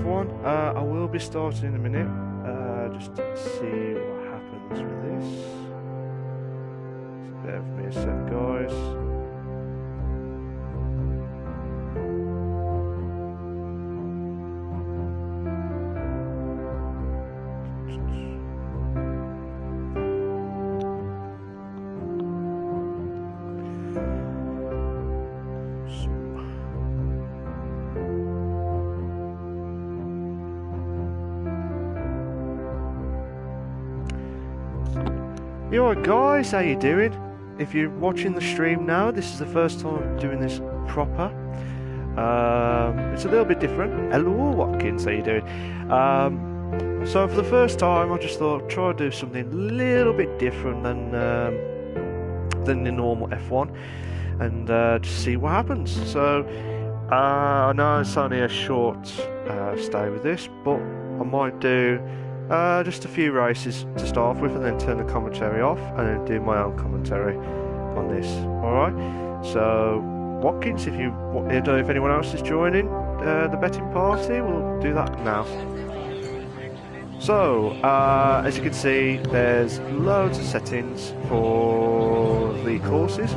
F1. I will be starting in a minute, just to see what happens with this. So bear with me a sec, guys. You alright guys, how you doing? If you're watching the stream now, this is the first time I'm doing this proper. It's a little bit different. Hello Watkins, how you doing? So for the first time I just thought try to do something a little bit different than the normal F1 and just see what happens. So I know it's only a short stay with this, but I might do just a few races to start off with and then turn the commentary off and then do my own commentary on this. Alright, so Watkins, if you I don't know if anyone else is joining the betting party, we'll do that now. So, as you can see, there's loads of settings for the courses.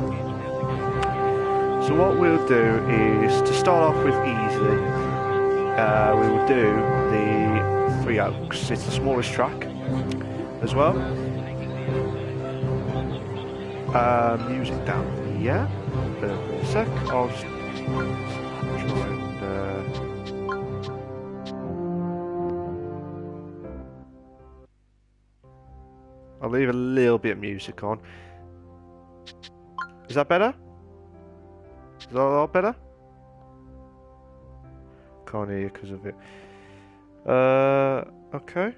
So what we'll do is, to start off with easy, we will do the Three Oaks. It's the smallest track as well. Music down here. For a sec, I'll just try and I'll leave a little bit of music on. Is that better? Is that a lot better? Can't hear you because of it. Okay.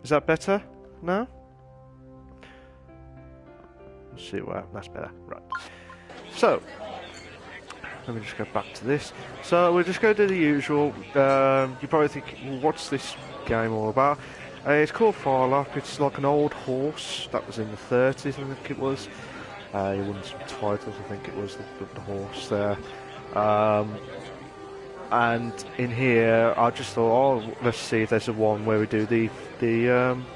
Is that better now? Let's see what happens. That's better. Right. So, let me just go back to this. So, we're just going to do the usual. You probably think, well, what's this game all about? It's called Phar Lap. It's like an old horse that was in the 30s, I think it was. He won some titles, I think it was, the horse there. And in here, I just thought, oh, let's see if there's a one where we do the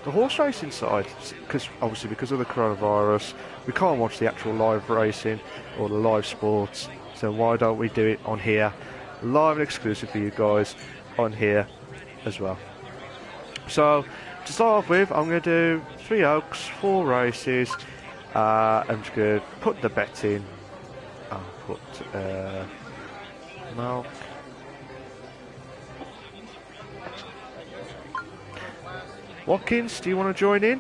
horse racing side, because obviously because of the coronavirus, we can't watch the actual live racing or the live sports. So why don't we do it on here, live and exclusive for you guys on here as well. So to start off with, I'm going to do Three Oaks, 4 races. I'm just going to put the bet in. I'll put Malc. Watkins, do you want to join in?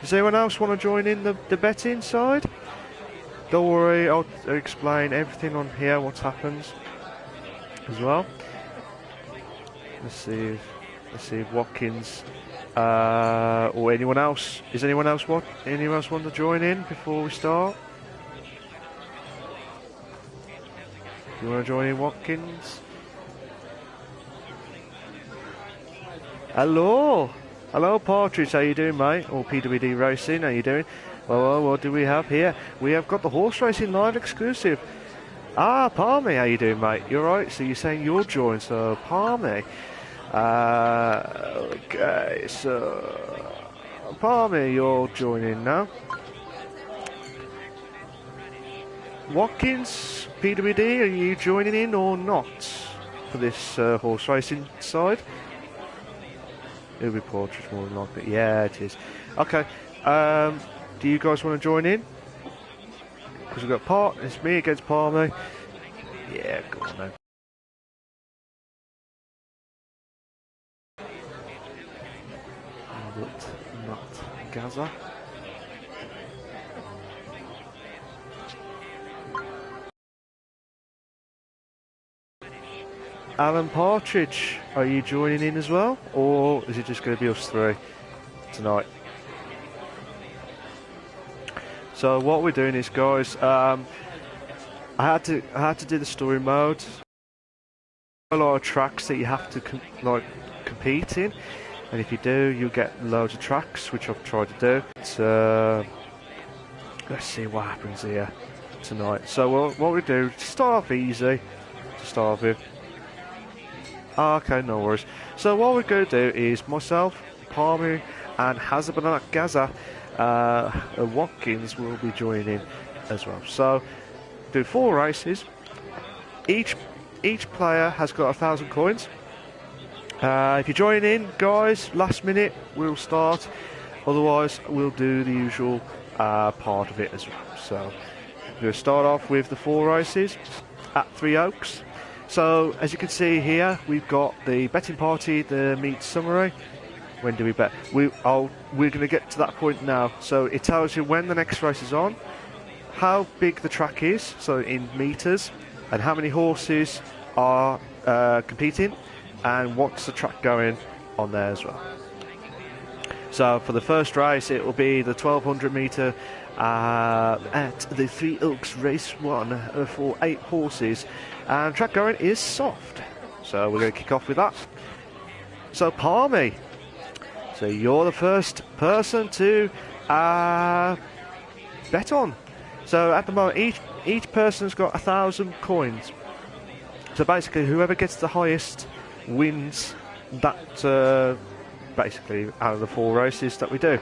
Does anyone else want to join in the betting side? Don't worry, I'll explain everything on here, what happens as well. Let's see if Watkins or anyone else. Is anyone else want to join in before we start? Do you want to join in, Watkins? Hello. Hello Partridge, how you doing mate? Or PWD Racing, how you doing? Well, what do we have here? We have got the horse racing live exclusive. Ah, Palmy, how you doing mate? You're right, so you're saying you're joined, so Palmy. Okay, so Palmy, you're joining now. Watkins, PWD, are you joining in or not for this horse racing side? It'll be Partridge more than likely. Yeah, it is. Okay. Do you guys want to join in? Because we've got it's me against Palmy. Yeah, go on then. Not Gaza. Alan Partridge, are you joining in as well, or is it just going to be us three tonight? So what we're doing is, guys, I had to do the story mode. A lot of tracks that you have to compete in, and if you do, you'll get loads of tracks, which I've tried to do. Let's see what happens here tonight. So what we do, start off easy to start with. Okay, no worries. So what we're going to do is myself, Palmy, and Hazard Gaza Watkins will be joining as well. So do 4 races. Each player has got 1,000 coins. If you join in, guys, last minute we'll start. Otherwise, we'll do the usual part of it as well. So we're going to start off with the 4 races at Three Oaks. So as you can see here, we've got the betting party, the meet summary. When do we bet? We're going to get to that point now. So it tells you when the next race is on, how big the track is, so in meters, and how many horses are competing, and what's the track going on there as well. So for the first race, it will be the 1200 meter at the Three Oaks Race 1 for 8 horses, and track going is soft. So we're going to kick off with that. So Palmy, so you're the first person to bet on. So at the moment, each person's got 1,000 coins. So basically, whoever gets the highest wins that. Basically, out of the 4 races that we do.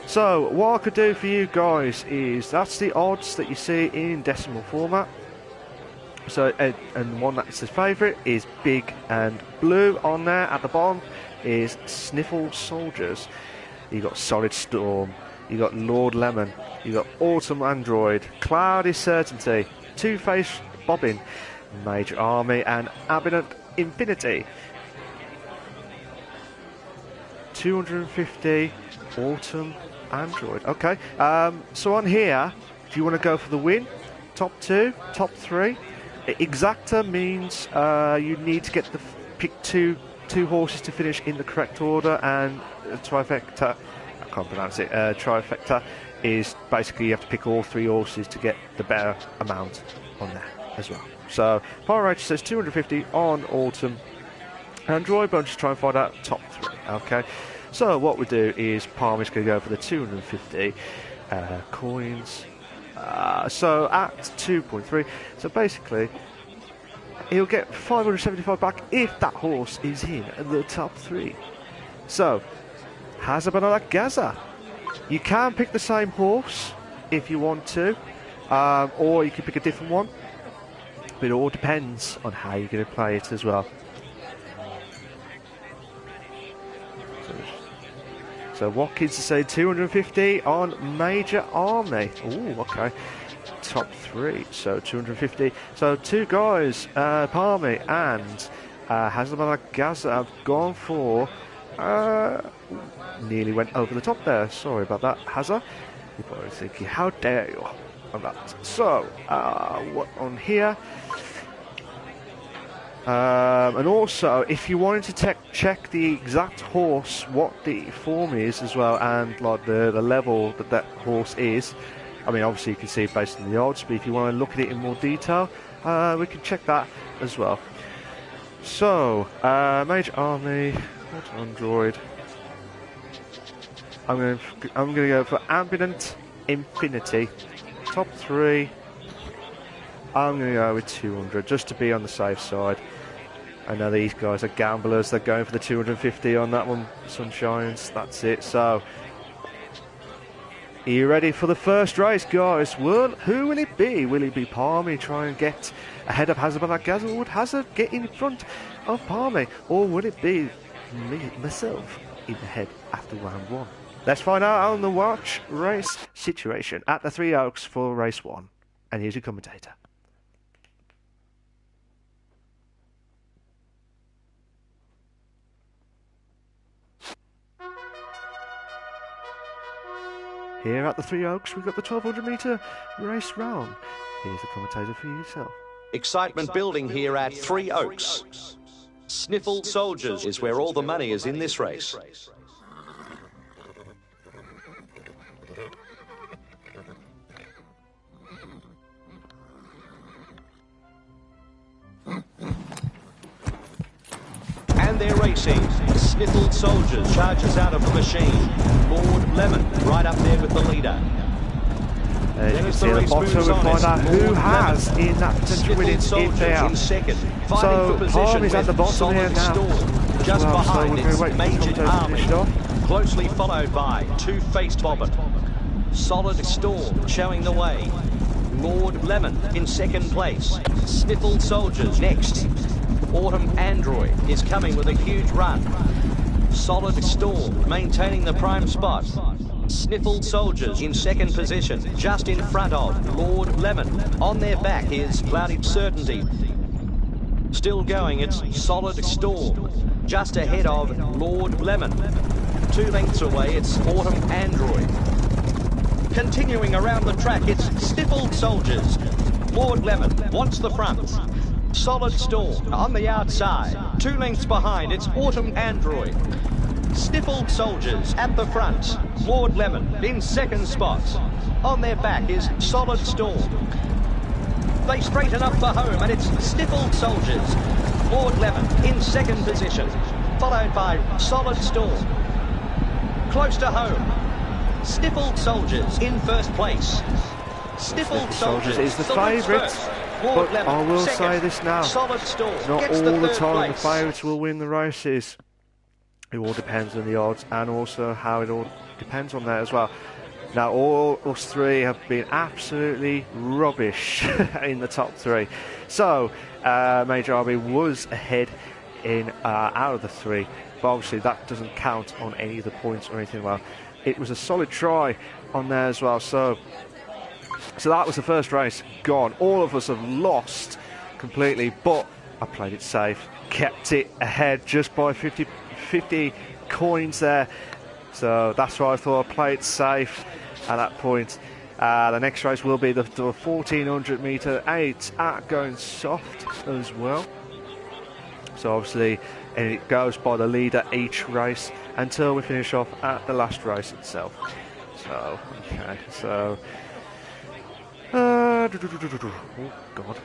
So what I could do for you guys is that's the odds that you see in decimal format. So and one that's his favourite is big and blue on there. At the bottom is Sniffle Soldiers. You got Solid Storm. You got Lord Lemon. You got Autumn Android. Cloudy Certainty. Two-Faced Bobbin. Major Army and Abundant Infinity. 250 Autumn Android. Okay. So on here, if you want to go for the win, top 2, top 3. Exacta means you need to pick two horses to finish in the correct order, and trifecta, I can't pronounce it. Trifecta is basically you have to pick all 3 horses to get the better amount on there as well. So Power Ranger says 250 on Autumn Android, but I'm just trying to find out top 3. Okay. So what we do is Palmer's going to go for the 250 coins. So at 2.3, so basically he'll get 575 back if that horse is in the top 3. So Hazard Gaza, you can pick the same horse if you want to, or you can pick a different one, but it all depends on how you're going to play it as well. So Watkins is saying 250 on Major Army. Ooh, okay. Top 3, so 250. So 2 guys, Palmy and Hazard Gaza have gone for... nearly went over the top there. Sorry about that, Hazard. You're probably thinking, how dare you on that. So, what on here? And also, if you wanted to check the exact horse, what the form is as well, and like the level that horse is, I mean, obviously you can see it based on the odds, but if you want to look at it in more detail, we can check that as well. So, Major Army, Android. I'm going to go for Ambient Infinity, top 3. I'm going to go with 200 just to be on the safe side. I know these guys are gamblers. They're going for the 250 on that one. Sunshines. That's it. So, are you ready for the first race, guys? Well, who will it be? Will it be Palmy try and get ahead of Hazard Gaza? Or would Hazard get in front of Palmy? Or would it be myself in the head after round 1? Let's find out on the watch race situation at the Three Oaks for race 1. And here's your commentator. Here at the Three Oaks, we've got the 1200 metre race round. Here's the commentator for yourself. Excitement building here at Three Oaks. Sniffle Soldiers is where all the money is in this race. And they're racing. Sniffle Soldiers charges out of the machine. Lord Lemon right up there with the leader. As you can see at the bottom, we'll find out who has in that potential winnings if they are. So, Palm is at the bottom here now. Just well, behind so its wait Major Army, closely followed by Two-Faced Bobbin. Solid Storm showing the way. Lord Lemon in second place. Sniffled Soldiers next. Autumn Android is coming with a huge run. Solid Storm maintaining the prime spot. Sniffled Soldiers in second position, just in front of Lord Lemon. On their back is Cloudy Certainty. Still going, it's Solid Storm, just ahead of Lord Lemon. 2 lengths away, it's Autumn Android. Continuing around the track, it's Sniffled Soldiers. Lord Lemon wants the front. Solid Storm on the outside. 2 lengths behind, it's Autumn Android. Sniffled Soldiers at the front. Lord Lemon in second spot. On their back is Solid Storm. They straighten up for home and it's Sniffled Soldiers. Lord Lemon in second position, followed by Solid Storm. Close to home, Sniffled Soldiers in first place. Sniffled Soldiers is the favourite, but I will say this now, Solid Storm not all the time the favourites will win the races. It all depends on the odds and also how it all depends on that as well. Now, all us three have been absolutely rubbish in the top 3. So, Major Army was ahead in out of the 3, but obviously that doesn't count on any of the points or anything. Well, it was a solid try on there as well. So that was the first race gone. All of us have lost completely, but I played it safe, kept it ahead just by 50 coins there. So that's why I thought I'd play it safe at that point. The next race will be the 1400 metre 8 at going soft as well. So obviously it goes by the leader each race until we finish off at the last race itself. So, okay, so... oh, God.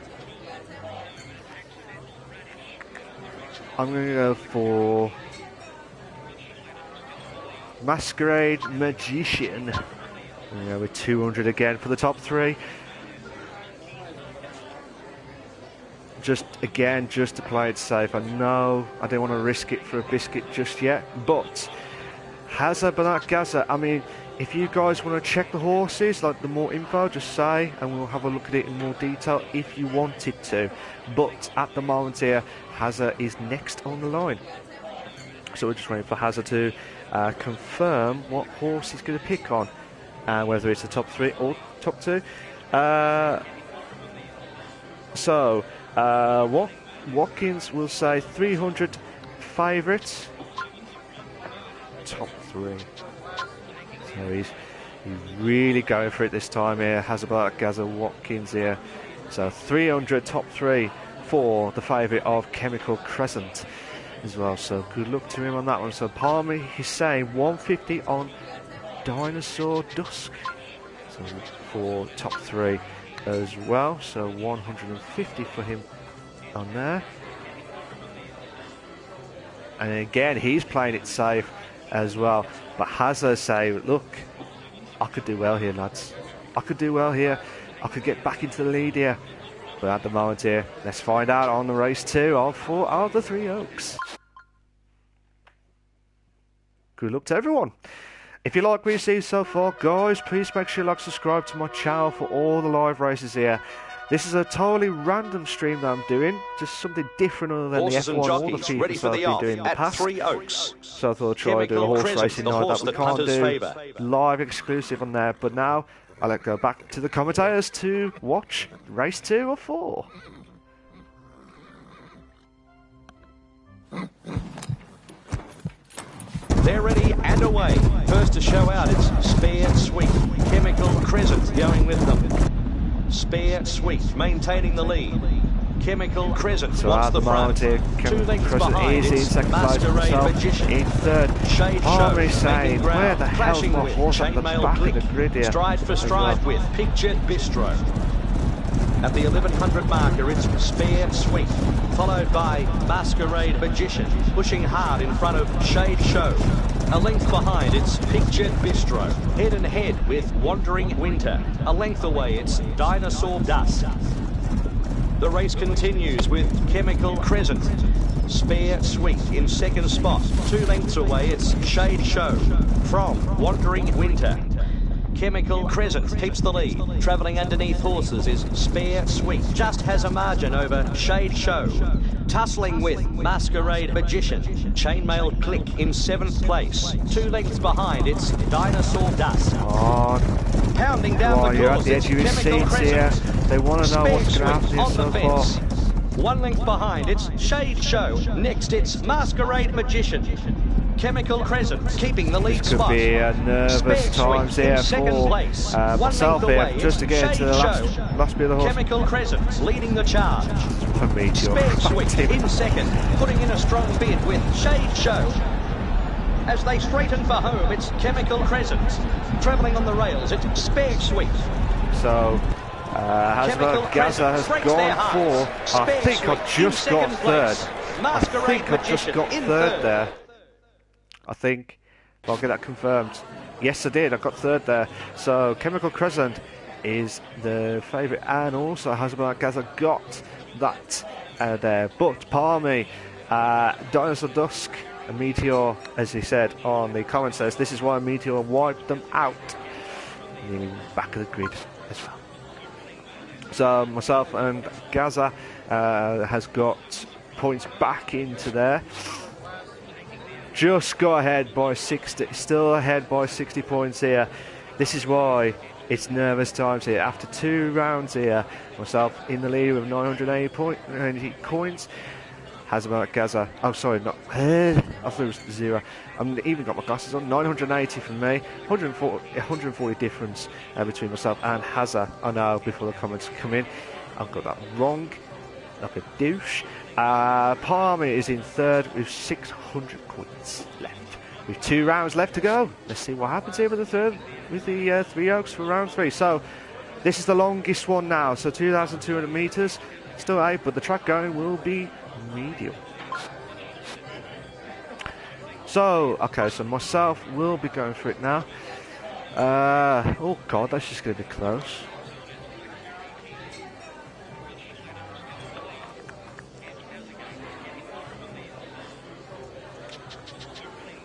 I'm going to go for... Masquerade Magician. Yeah, with 200 again for the top 3. Just to play it safe. I know I don't want to risk it for a biscuit just yet, but Hazard but not Gaza. I mean, if you guys want to check the horses, like the more info, just say, and we'll have a look at it in more detail if you wanted to. But at the moment here, Hazard is next on the line. So we're just waiting for Hazard to confirm what horse he's going to pick on, and whether it's the top 3 or top 2. Watkins will say 300 favourite, top 3. So he's really going for it this time here. Hazard Gaza Watkins here. So 300 top 3 for the favourite of Chemical Crescent as well. So good luck to him on that one. So Palmy, he's saying 150 on Dinosaur Dusk. So for top 3 as well. So 150 for him on there. And again, he's playing it safe as well. But Hazard say, look, I could do well here, lads. I could do well here. I could get back into the lead here. But at the moment here, let's find out on the race 2 of the 3 Oaks. Good luck to everyone. If you like what you see so far, guys, please make sure you like, subscribe to my channel for all the live races here. This is a totally random stream that I'm doing, just something different other than Horses the F1 or the FIFA stuff I've been doing in the past. 3 Oaks. So I thought I'd try to do a horse racing night that we can't do live exclusive on there. But now I'll let go back to the commentators to watch race 2 of 4. They're ready and away. First to show out, it's Spare Sweet. Chemical Crescent going with them. Spare Sweet maintaining the lead. Chemical Crescent wants the front. 2 lengths behind, it's second Masquerade Magician. In third, Shade Palmy Show saying, making where ground, the hell's clashing my with horse at the Chainmail back of the Click. grid here? Stride for stride with Picture Bistro. At the 1100 marker, it's Spare Sweet, followed by Masquerade Magician, pushing hard in front of Shade Show. A length behind, it's Picture Bistro. Head and head with Wandering Winter. A length away, it's Dinosaur Dust. The race continues with Chemical Crescent. Spare Sweet in second spot. 2 lengths away, it's Shade Show from Wandering Winter. Chemical Crescent keeps the lead. Travelling underneath horses is Spare Sweet. Just has a margin over Shade Show. Tussling with Masquerade Magician. Chainmail Click in 7th place. 2 lengths behind, it's Dinosaur Dust. Pounding down the course, it's Chemical Crescent. They want to know what's going to happen on so the far. fence. 1 length behind, it's Shade Show. Next, it's Masquerade Magician. Chemical Crescent keeping the lead spot. Could be a nervous times here for myself here, just to get into the last bit of the horse. Chemical Crescent leading the charge. For me, Spare Sweet in second, putting in a strong bid with Shade Show. As they straighten for home, it's Chemical Crescent. Travelling on the rails, it's Spare Sweet. So, Gaza has gone for, I think I've just got third. I think I've just got third there. I think. I'll get that confirmed. Yes, I did. I got third there. So, Chemical Crescent is the favourite, and also Gaza got that there. But Palmy, Dinosaur Dusk, and Meteor, as he said on the comment, says this is why Meteor wiped them out. In the back of the grid as well. So myself and Gaza has got points back into there. Just got ahead by 60, still ahead by 60 points here. This is why it's nervous times here. After 2 rounds here, myself in the lead with 980 coins. Gaza, oh sorry, not, I thought it was 0. I've even got my glasses on. 980 from me, 140 difference between myself and Hazza. I know, before the comments come in, I've got that wrong, like a douche. Palmer is in third with 600 coins left. With 2 rounds left to go. Let's see what happens here with the 3 Oaks for round 3. So this is the longest one now. So 2,200 meters, still 8, but the track going will be medium. So okay, so myself will be going for it now. Oh god, that's just going to be close.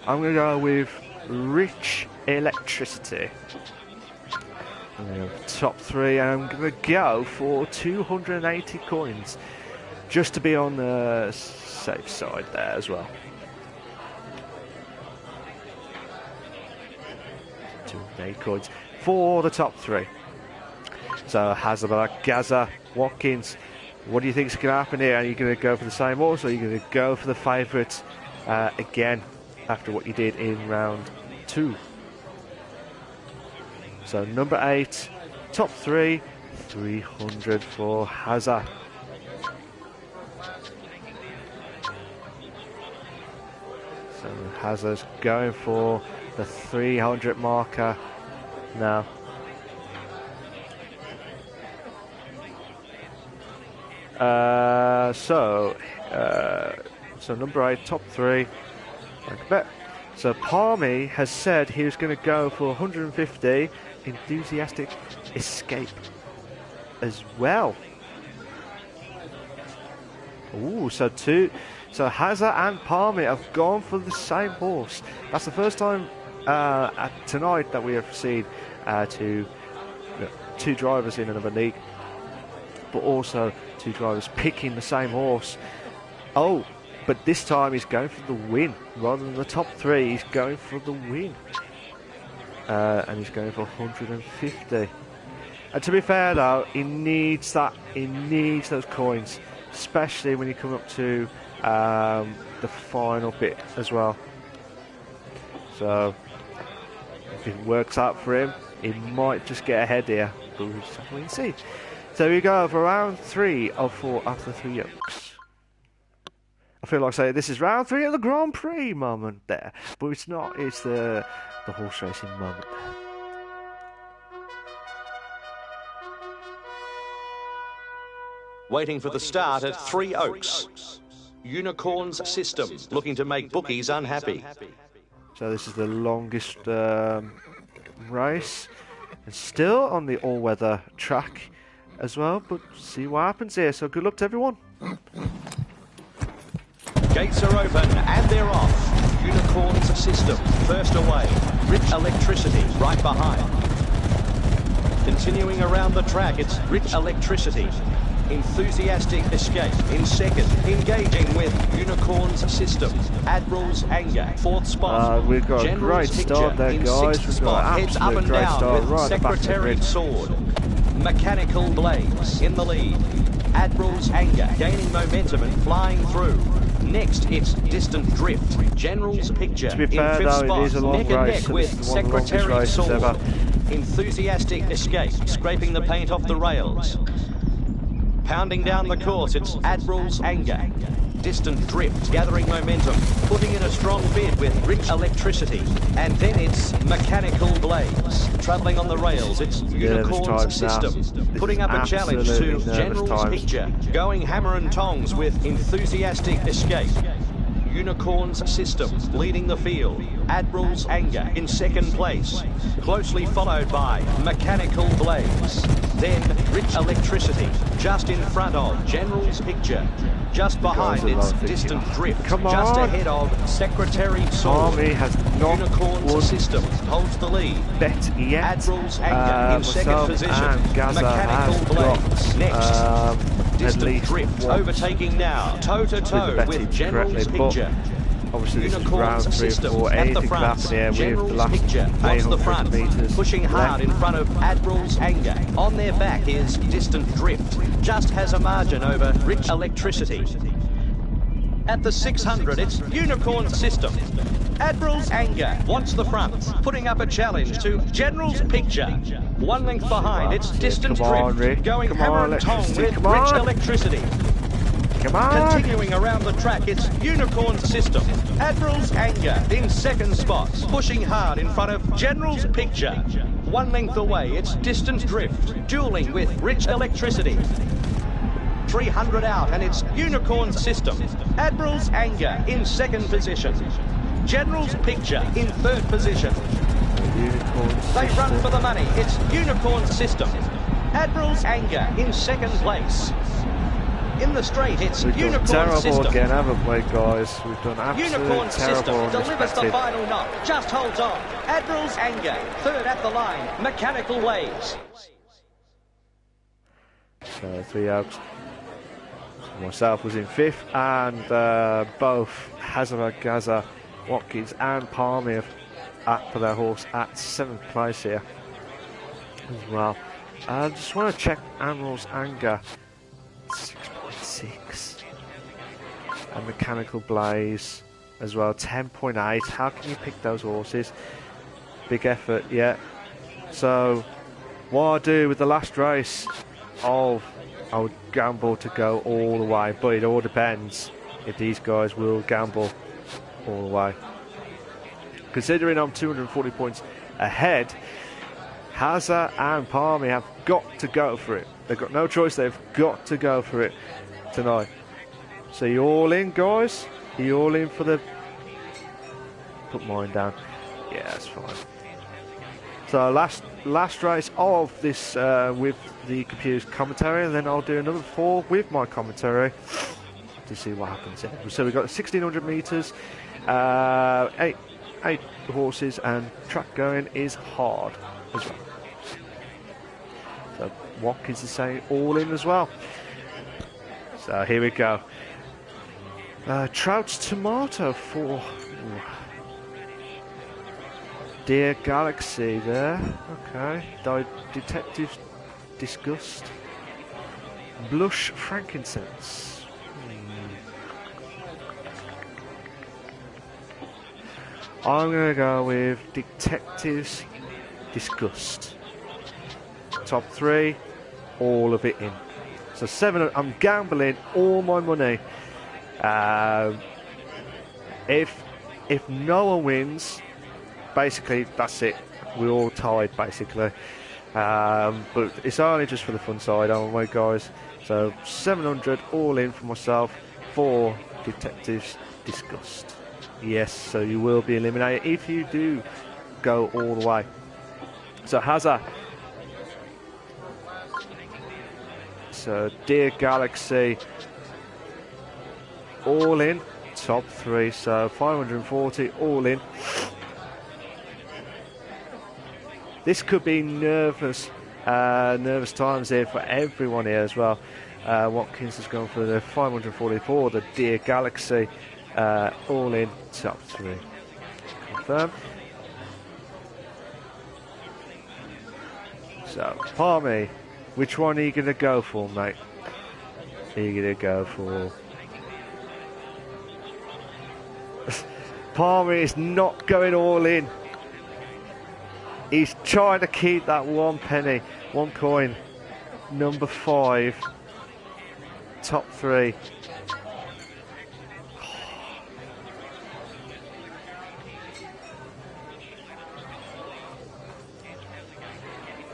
I'm going to go with Rich Electricity. I'm going to go top 3, and I'm going to go for 280 coins, just to be on the safe side there as well. 280 coins for the top 3. So Hazard, Gaza, Watkins, what do you think is going to happen here? Are you going to go for the same horse, or are you going to go for the favourite again after what you did in round 2? So number 8, top 3, 300 for Hazard. So Hazard's going for the 300 marker now. So number 8, top 3. Like a bet. So Palmy has said he was going to go for 150 Enthusiastic Escape as well. Ooh, so Hazza and Palmy have gone for the same horse. That's the first time tonight that we have seen 2 drivers in another league, but also 2 drivers picking the same horse. Oh, but this time he's going for the win rather than the top 3. He's going for the win, and he's going for 150. And to be fair though, he needs that. He needs those coins, especially when you come up to the final bit as well. So if it works out for him, he might just get ahead here, but we'll just have to wait and see. So here we go for round 3 of 4 after 3 Yokes. I feel like saying this is round 3 of the Grand Prix moment there, but it's not. It's the horse racing moment there. Waiting for the start at 3 Oaks. Unicorns System looking to make bookies unhappy. So this is the longest race, and still on the all-weather track as well, but see what happens here. So good luck to everyone. Gates are open and they're off. Unicorns system first away. Rich Electricity right behind. Continuing around the track, it's Rich Electricity. Enthusiastic Escape in second, engaging with Unicorns System. Admiral's Anger, fourth spot. We've got a great start there, guys. We've got an heads up and great down start with right at the back of the Secretary grid. Sword. Mechanical Blaze in the lead. Admiral's Anger gaining momentum and flying through. Next, it's Distant Drift. General's Picture To be in fair, fifth though, spot. it is a long Neck and race, neck so with this is one of the longest Secretary races Sword. ever. Enthusiastic Escape, scraping the paint off the rails. Pounding down the course, it's Admiral's Anger. Distant Drift, gathering momentum, putting in a strong bid with Rich Electricity. And then it's Mechanical Blaze. Travelling on the rails, it's Unicorns System. Putting up a challenge to General's Picture. Going hammer and tongs with Enthusiastic Escape. Unicorns System leading the field. Admiral's Anger in second place. Closely followed by Mechanical Blaze. Then Rich Electricity just in front of General's Picture. Just behind it's Distant Drift. Just ahead of Secretary Sword. Army has not Unicorns won System holds the lead. Bet yet. Admiral's Anger in second position. And Gaza Mechanical Blaze next. Distant Drift overtaking now, toe-to-toe with General's Picture. Obviously this is round Unicorns 3 System or 4. at the Anything can front. happen here with the General's last Picture wants the 800 front, metres pushing hard left. in front of Admiral's Anger. On their back is Distant Drift. Just has a margin over Rich Electricity. At the 600, it's Unicorns System. Admiral's Anger wants the front, putting up a challenge to General's Picture. One length behind, it's Distant Drift, Rick. going hammer and tong with Come Rich on. Electricity. Come on! Continuing around the track, it's Unicorns System. Admiral's Anger in second spot, pushing hard in front of General's Picture. One length away, it's Distant Drift, dueling with Rich Electricity. 300 out, and it's Unicorns System. Admiral's Anger in second position. General's Picture in third position. They run for the money. It's Unicorns System. Admiral's Anger in second place. In the straight, it's We've done Unicorns terrible System. again, haven't we, guys? We've done absolutely Unicorns System terrible. delivers the final knock. Just holds on. Admiral's Anger, third at the line. Mechanical Waves. So 3 out. Myself was in 5th, and both Hazara, Gaza, Watkins and Palmer for their horse at 7th place here as well. I just want to check Admiral's Anger, 6.6, and Mechanical Blaze as well, 10.8. How can you pick those horses? Big effort, yeah. So what I do with the last race, I would gamble to go all the way, but it all depends if these guys will gamble all the way. Considering I'm 240 points ahead, Hazard and Palmy have got to go for it. They've got no choice, they've got to go for it tonight. So you all in, guys? You all in for the... Put mine down. Yeah, that's fine. So last race of this with the computer's commentary, and then I'll do another 4 with my commentary to see what happens here. So we've got 1600 metres, 8 horses, and track going is hard as well. So Watkins is saying all in as well. So here we go. Trout's Tomato for... Dear Galaxy there. Okay. Detective Disgust. Blush Frankincense. I'm going to go with Detective's Disgust. Top 3, all of it in. So 7, I'm gambling all my money. If no one wins, basically that's it. We're all tied basically. But it's only just for the fun side, aren't we, guys? So 700 all in for myself for Detective's Disgust. Yes, so you will be eliminated if you do go all the way. So Hazza. So Dear Galaxy, all in, top 3, so 540 all in. This could be nervous times here for everyone here as well. Watkins has gone for the 544, the Dear Galaxy, all in, top 3. Confirm. So, Palmy, which one are you going to go for, mate? Are you going to go for... Palmy is not going all in. He's trying to keep that 1 penny, 1 coin. Number 5. Top 3.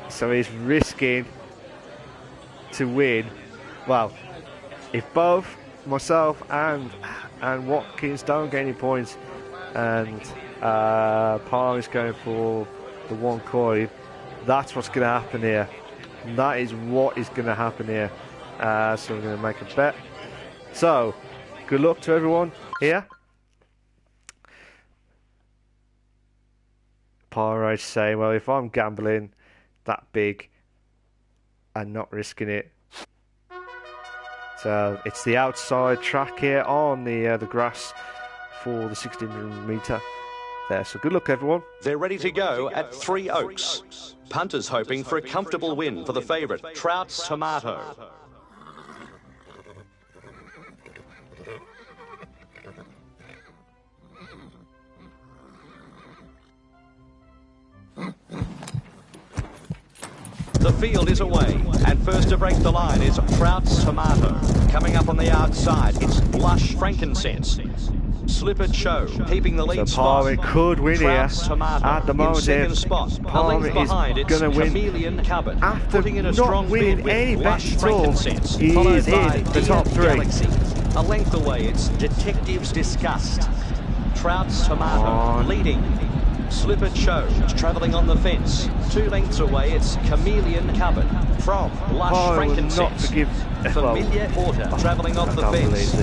So he's risking to win. Well, if both myself and Watkins don't get any points, and Palm is going for the 1 coin, that's what's going to happen here. That is what is going to happen here. So I'm going to make a bet. So, good luck to everyone here. Pyro's saying, well, if I'm gambling that big and not risking it. So it's the outside track here on the grass for the 1600 metre there. So good luck, everyone. They're ready to go at 3 Oaks. Punters hoping for a comfortable win for the favourite, Trout's Tomato. The field is away, and first to break the line is Trout's Tomato. Coming up on the outside, it's Lush Frankincense. Slippered Show, keeping the lead so Palmer could win here. Tomato at the moment. second spot. Palmer is going to win. Chameleon Cupboard, after putting in a not strong winning bid with any Lush bets at all. Frankincense, He followed is by in the top 3. Galaxy. A length away, it's Detective's Disgust. Trout's Tomato leading. Slippered Show travelling on the fence. 2 lengths away, it's Chameleon Cupboard from Lush Frankincense. Familiar Order travelling off the fence.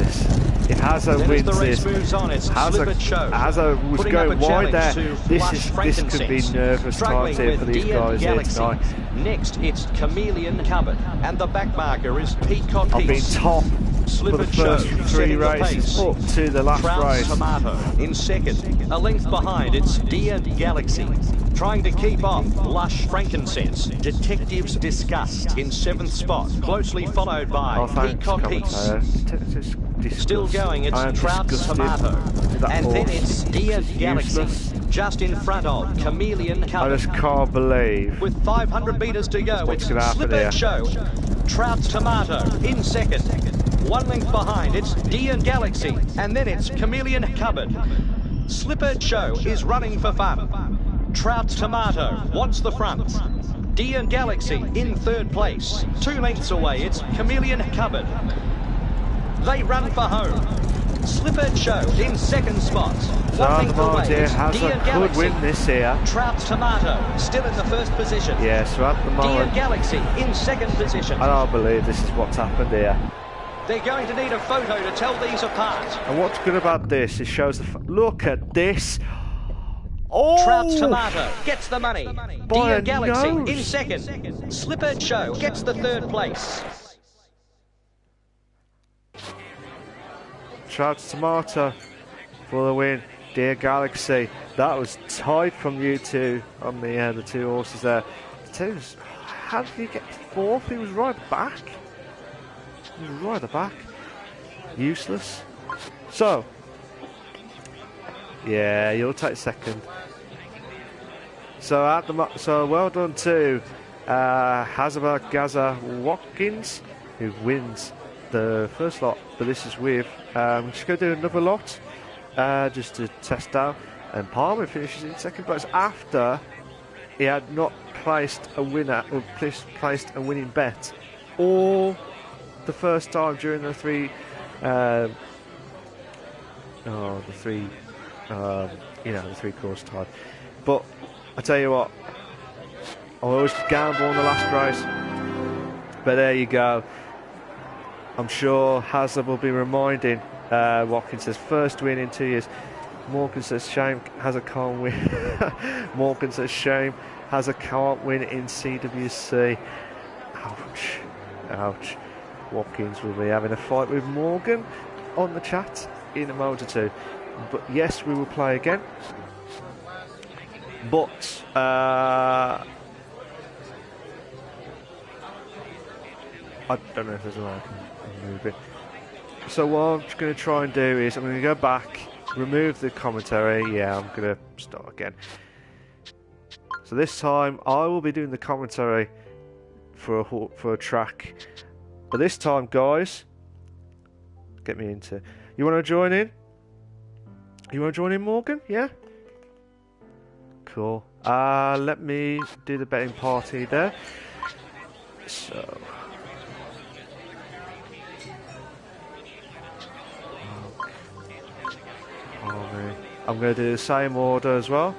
If Hazza wins the race this, moves on, it's Hazza was going wide there. This could be nervous times here for these guys here tonight. Next, it's Chameleon Cupboard, and the back marker is Peacock I've been Peace. top for the first 3 races up to the last race. Tomato in second. A length behind, it's Dear Galaxy. Trying to keep off Lush Frankincense. Detective's Disgust in 7th spot. Closely followed by Peacock Peace. Still going, it's Trout's Tomato. And then it's Dear Galaxy. Just in front of Chameleon Cupboard. I just can't believe. With 500 metres to go, it's Slippered Show. Trout's Tomato in second. 1 length behind, it's Dear Galaxy. And then it's Chameleon Cupboard. Slippered Show is running for fun. Trout's Tomato wants the front. Dear Galaxy in 3rd place. 2 lengths away, it's Chameleon Cupboard. They run for home. Slippered Show in 2nd spot. 1 length away, it's Dear Galaxy. Could win this here. Trout's Tomato still in the 1st position. Yeah, so at the moment, Dear Galaxy in 2nd position. I don't believe this is what's happened here. They're going to need a photo to tell these apart. And what's good about this, it shows the... Look at this. Oh! Trout's Tomato gets the money. Dear Galaxy nose. in 2nd. Slippered Show gets the 3rd place. Trout's Tomato for the win. Dear Galaxy. That was tight from you two on the 2 horses there. How did he get 4th? He was right back. He was right at the back. Useless. So, yeah, you'll take 2nd. So well done to Hazaba Gaza Watkins, who wins the first lot. But this is with just going to do another lot just to test out. And Palmer finishes in 2nd place after he had not placed a winner or placed a winning bet all the first time during the 3 you know, the 3-course type. But I tell you what, I always gamble on the last race. But there you go. I'm sure Hazard will be reminding Watkins says first win in 2 years. Morgan says shame Hazard can't win. Morgan says shame Hazard can't win in CWC. Ouch. Ouch. Watkins will be having a fight with Morgan on the chat in a moment or two. But yes, we will play again. But I don't know if there's a way I can move it. So what I'm just going to try and do is I'm going to go back, remove the commentary. Yeah, I'm going to start again. So this time I will be doing the commentary for a track. But this time, guys, get me into. You want to join in? You want to join in, Morgan? Yeah. Cool. Let me do the betting party there. So. I'm going to do the same order as well.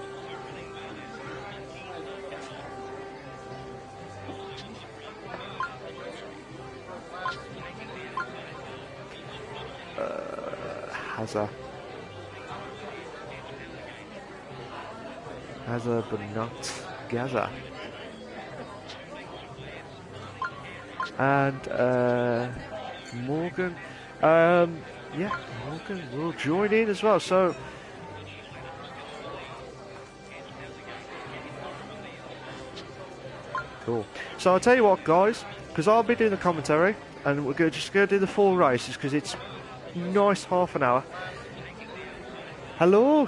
Hazard, but not Gaza. And Morgan, yeah, Morgan will join in as well. So cool. So I'll tell you what, guys, because I'll be doing the commentary, and we're just going to do the full races because it's nice half an hour. Hello,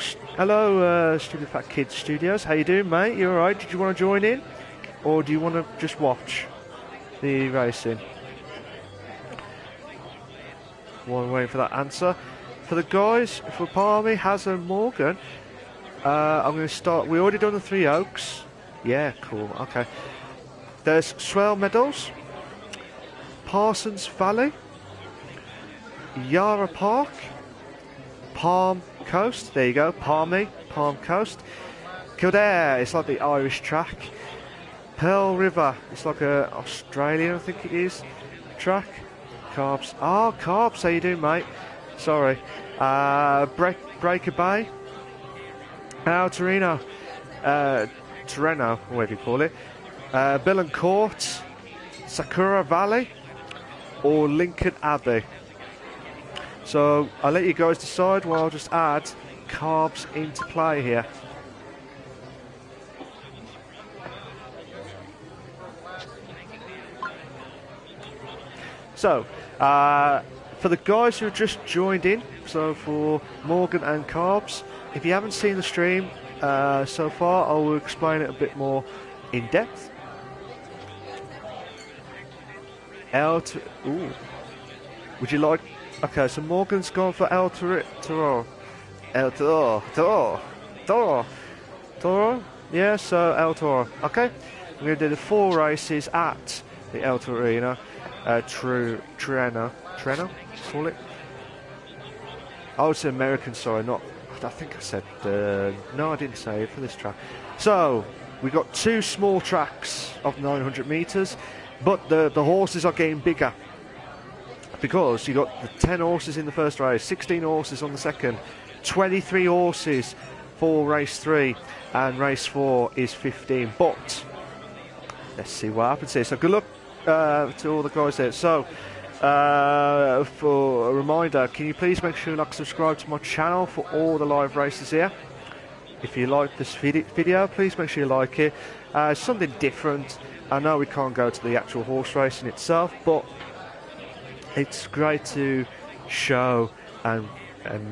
Stupid Fat Kids Studios. How you doing, mate? You all right? Did you want to join in, or do you want to just watch the racing? While waiting for that answer. For the guys, for Palmy, Hazard, Morgan, I'm going to start. We already done the Three Oaks. Yeah, cool. Okay. There's Swell Meadows, Parsons Valley, Yarra Park, Palm Coast. There you go, Palmy, Palm Coast. Kildare, it's like the Irish track. Pearl River, it's like a Australian, I think it is, track. Carbs. Oh, Carbs, how you doing, mate? Sorry. Breaker Bay. Torino. Torino, whatever you call it. Bill and Court. Sakura Valley. Or Lincoln Abbey. So I'll let you guys decide while I'll just add Carbs into play here. So, for the guys who have just joined in, so for Morgan and Carbs, if you haven't seen the stream so far, I will explain it a bit more in depth. Ooh. Would you like... Okay, so Morgan's gone for El Toro. El Toro. Toro? Yeah, so El Toro. Okay, we're going to do the 4 races at the El Torino. Treno, call it. I would say American, sorry, not. I think I said. No, I didn't say it for this track. So we got 2 small tracks of 900 meters, but the horses are getting bigger because you got the 10 horses in the first race, 16 horses on the second, 23 horses for race 3, and race 4 is 15. But let's see what happens here. So good luck to all the guys there. So for a reminder, can you please make sure you like, subscribe to my channel for all the live races here. If you like this video, please make sure you like it. Something different. I know we can't go to the actual horse racing itself, but it's great to show and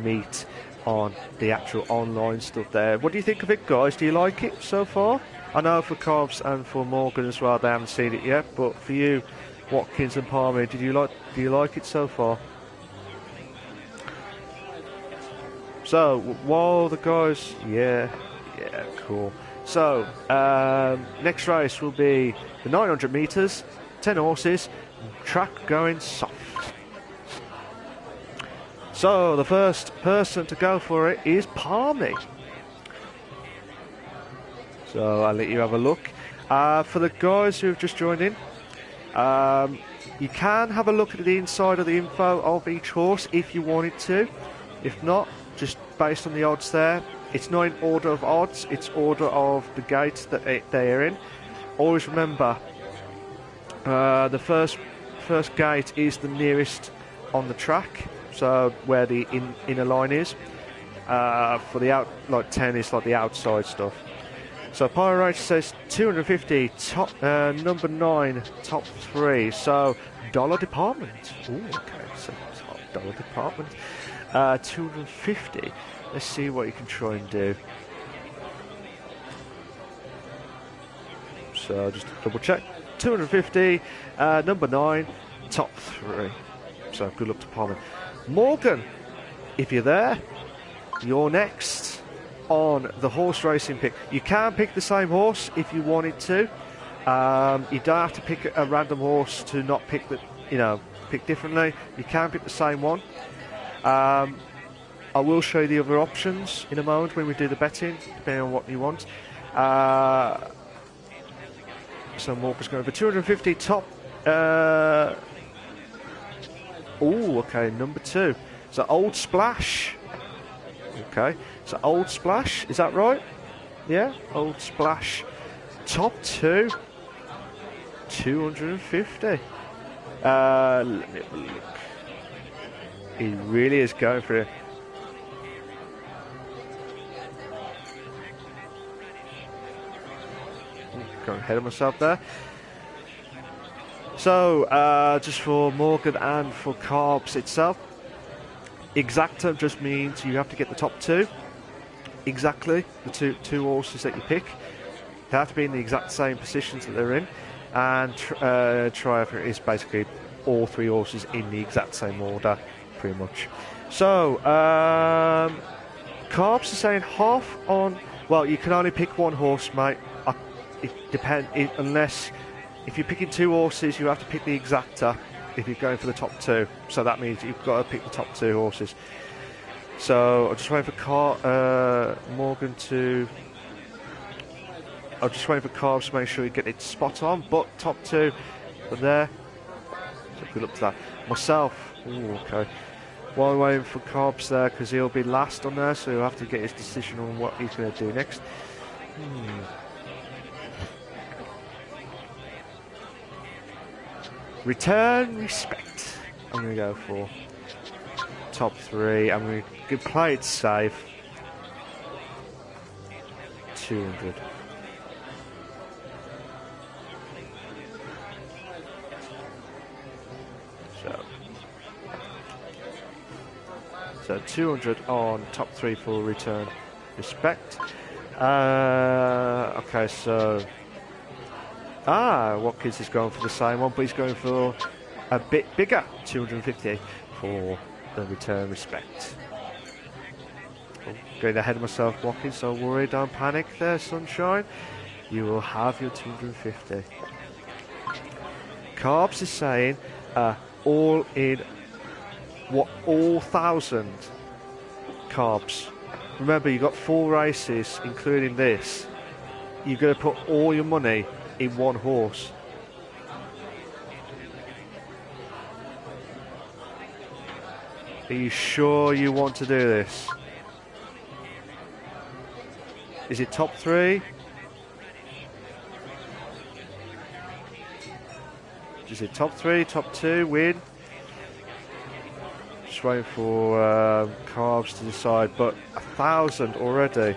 meet on the actual online stuff there. What do you think of it, guys? Do you like it so far? I know for Carbs and for Morgan as well, they haven't seen it yet, but for you, Watkins and Palmer, do you like it so far? So while the guys, yeah, cool. So next race will be the 900 meters, 10 horses, track going soft. So the first person to go for it is Palmy. So I'll let you have a look. For the guys who have just joined in, you can have a look at the inside of the info of each horse if you wanted to. If not, just based on the odds there, it's not in order of odds, it's order of the gates that they're in. Always remember, the first gate is the nearest on the track, so where the inner line is. For the 10 is like the outside stuff. So Pyro says 250, top number 9, top 3. So dollar department. Ooh, okay, so top dollar department. 250. Let's see what you can try and do. So just double check. 250, number 9, top 3. So good luck to Palmer. Morgan, if you're there, you're next on the horse racing pick. You can pick the same horse if you wanted to. You don't have to pick a random horse to not pick pick differently. You can pick the same one. I will show you the other options in a moment when we do the betting, depending on what you want. So Morgan's going for 250 top. Okay, number 2. So Old Splash. Okay, so Old Splash, is that right? Yeah, Old Splash, top 2, 250. Let me have a look. He really is going for it. Going ahead of myself there. So, just for Morgan and for Carbs itself, exacta just means you have to get the top 2. Exactly, the two horses that you pick. They have to be in the exact same positions that they're in. And Triumph is basically all 3 horses in the exact same order, pretty much. So, Carbs are saying half on... Well, you can only pick one horse, mate. It depends, unless... If you're picking 2 horses, you have to pick the exacta if you're going for the top 2. So that means you've got to pick the top 2 horses. So I'm just waiting for Morgan to... I'm just waiting for Carbs to make sure you get it spot on. But top 2 are there. So good luck to that. Myself, okay. While I'm waiting for Carbs there, because he'll be last on there, so he'll have to get his decision on what he's going to do next. Return respect. I'm going to go for top 3. I'm going to play it safe. 200. So 200 on top 3 for return respect. Okay, so Watkins is going for the same one, but he's going for a bit bigger, 250 for the return respect. Going ahead of myself, Watkins, so worry, don't panic there, sunshine. You will have your 250. Carbs is saying all in, all 1,000 Carbs. Remember, you got 4 races, including this. You're going to put all your money in one horse. Are you sure you want to do this? Is it top 3? Is it top 3, top 2, win? Just waiting for Carbs to decide, but 1,000 already.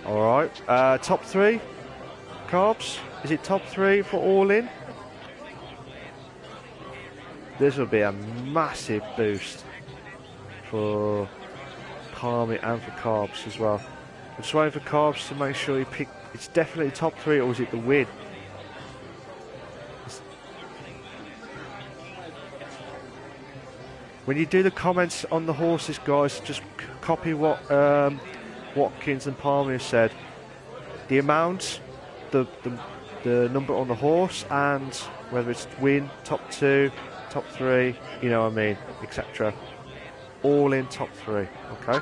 Alright, top 3, Carbs, is it top 3 for all in? This will be a massive boost for Palmy and for Carbs as well. I'm just waiting for Carbs to make sure he pick. It's definitely top 3, or is it the win? When you do the comments on the horses, guys, just copy what Watkins and Palmer have said. the amount, the number on the horse, and whether it's win, top 2, top 3, you know what I mean, etc. All in top 3, okay?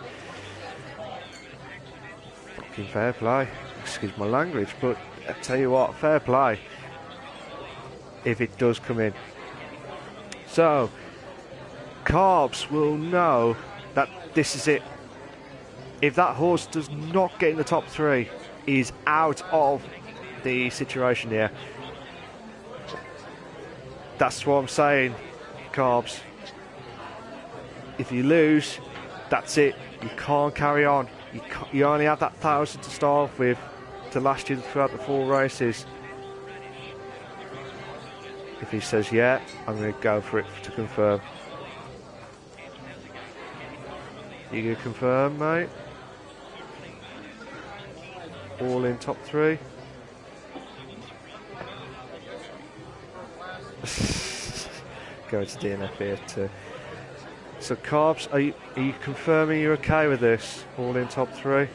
Fucking fair play. Excuse my language, but I tell you what, fair play. If it does come in. So, Carbs will know that this is it. If that horse does not get in the top 3, he's out of the situation here. That's what I'm saying, Carbs. If you lose, that's it. You can't carry on. You only have that 1,000 to start off with to last you throughout the 4 races. If he says yeah, I'm going to go for it to confirm. You going to confirm, mate? All in top 3. Go to DNF here too. So Carbs, are you confirming you're okay with this? All in top 3?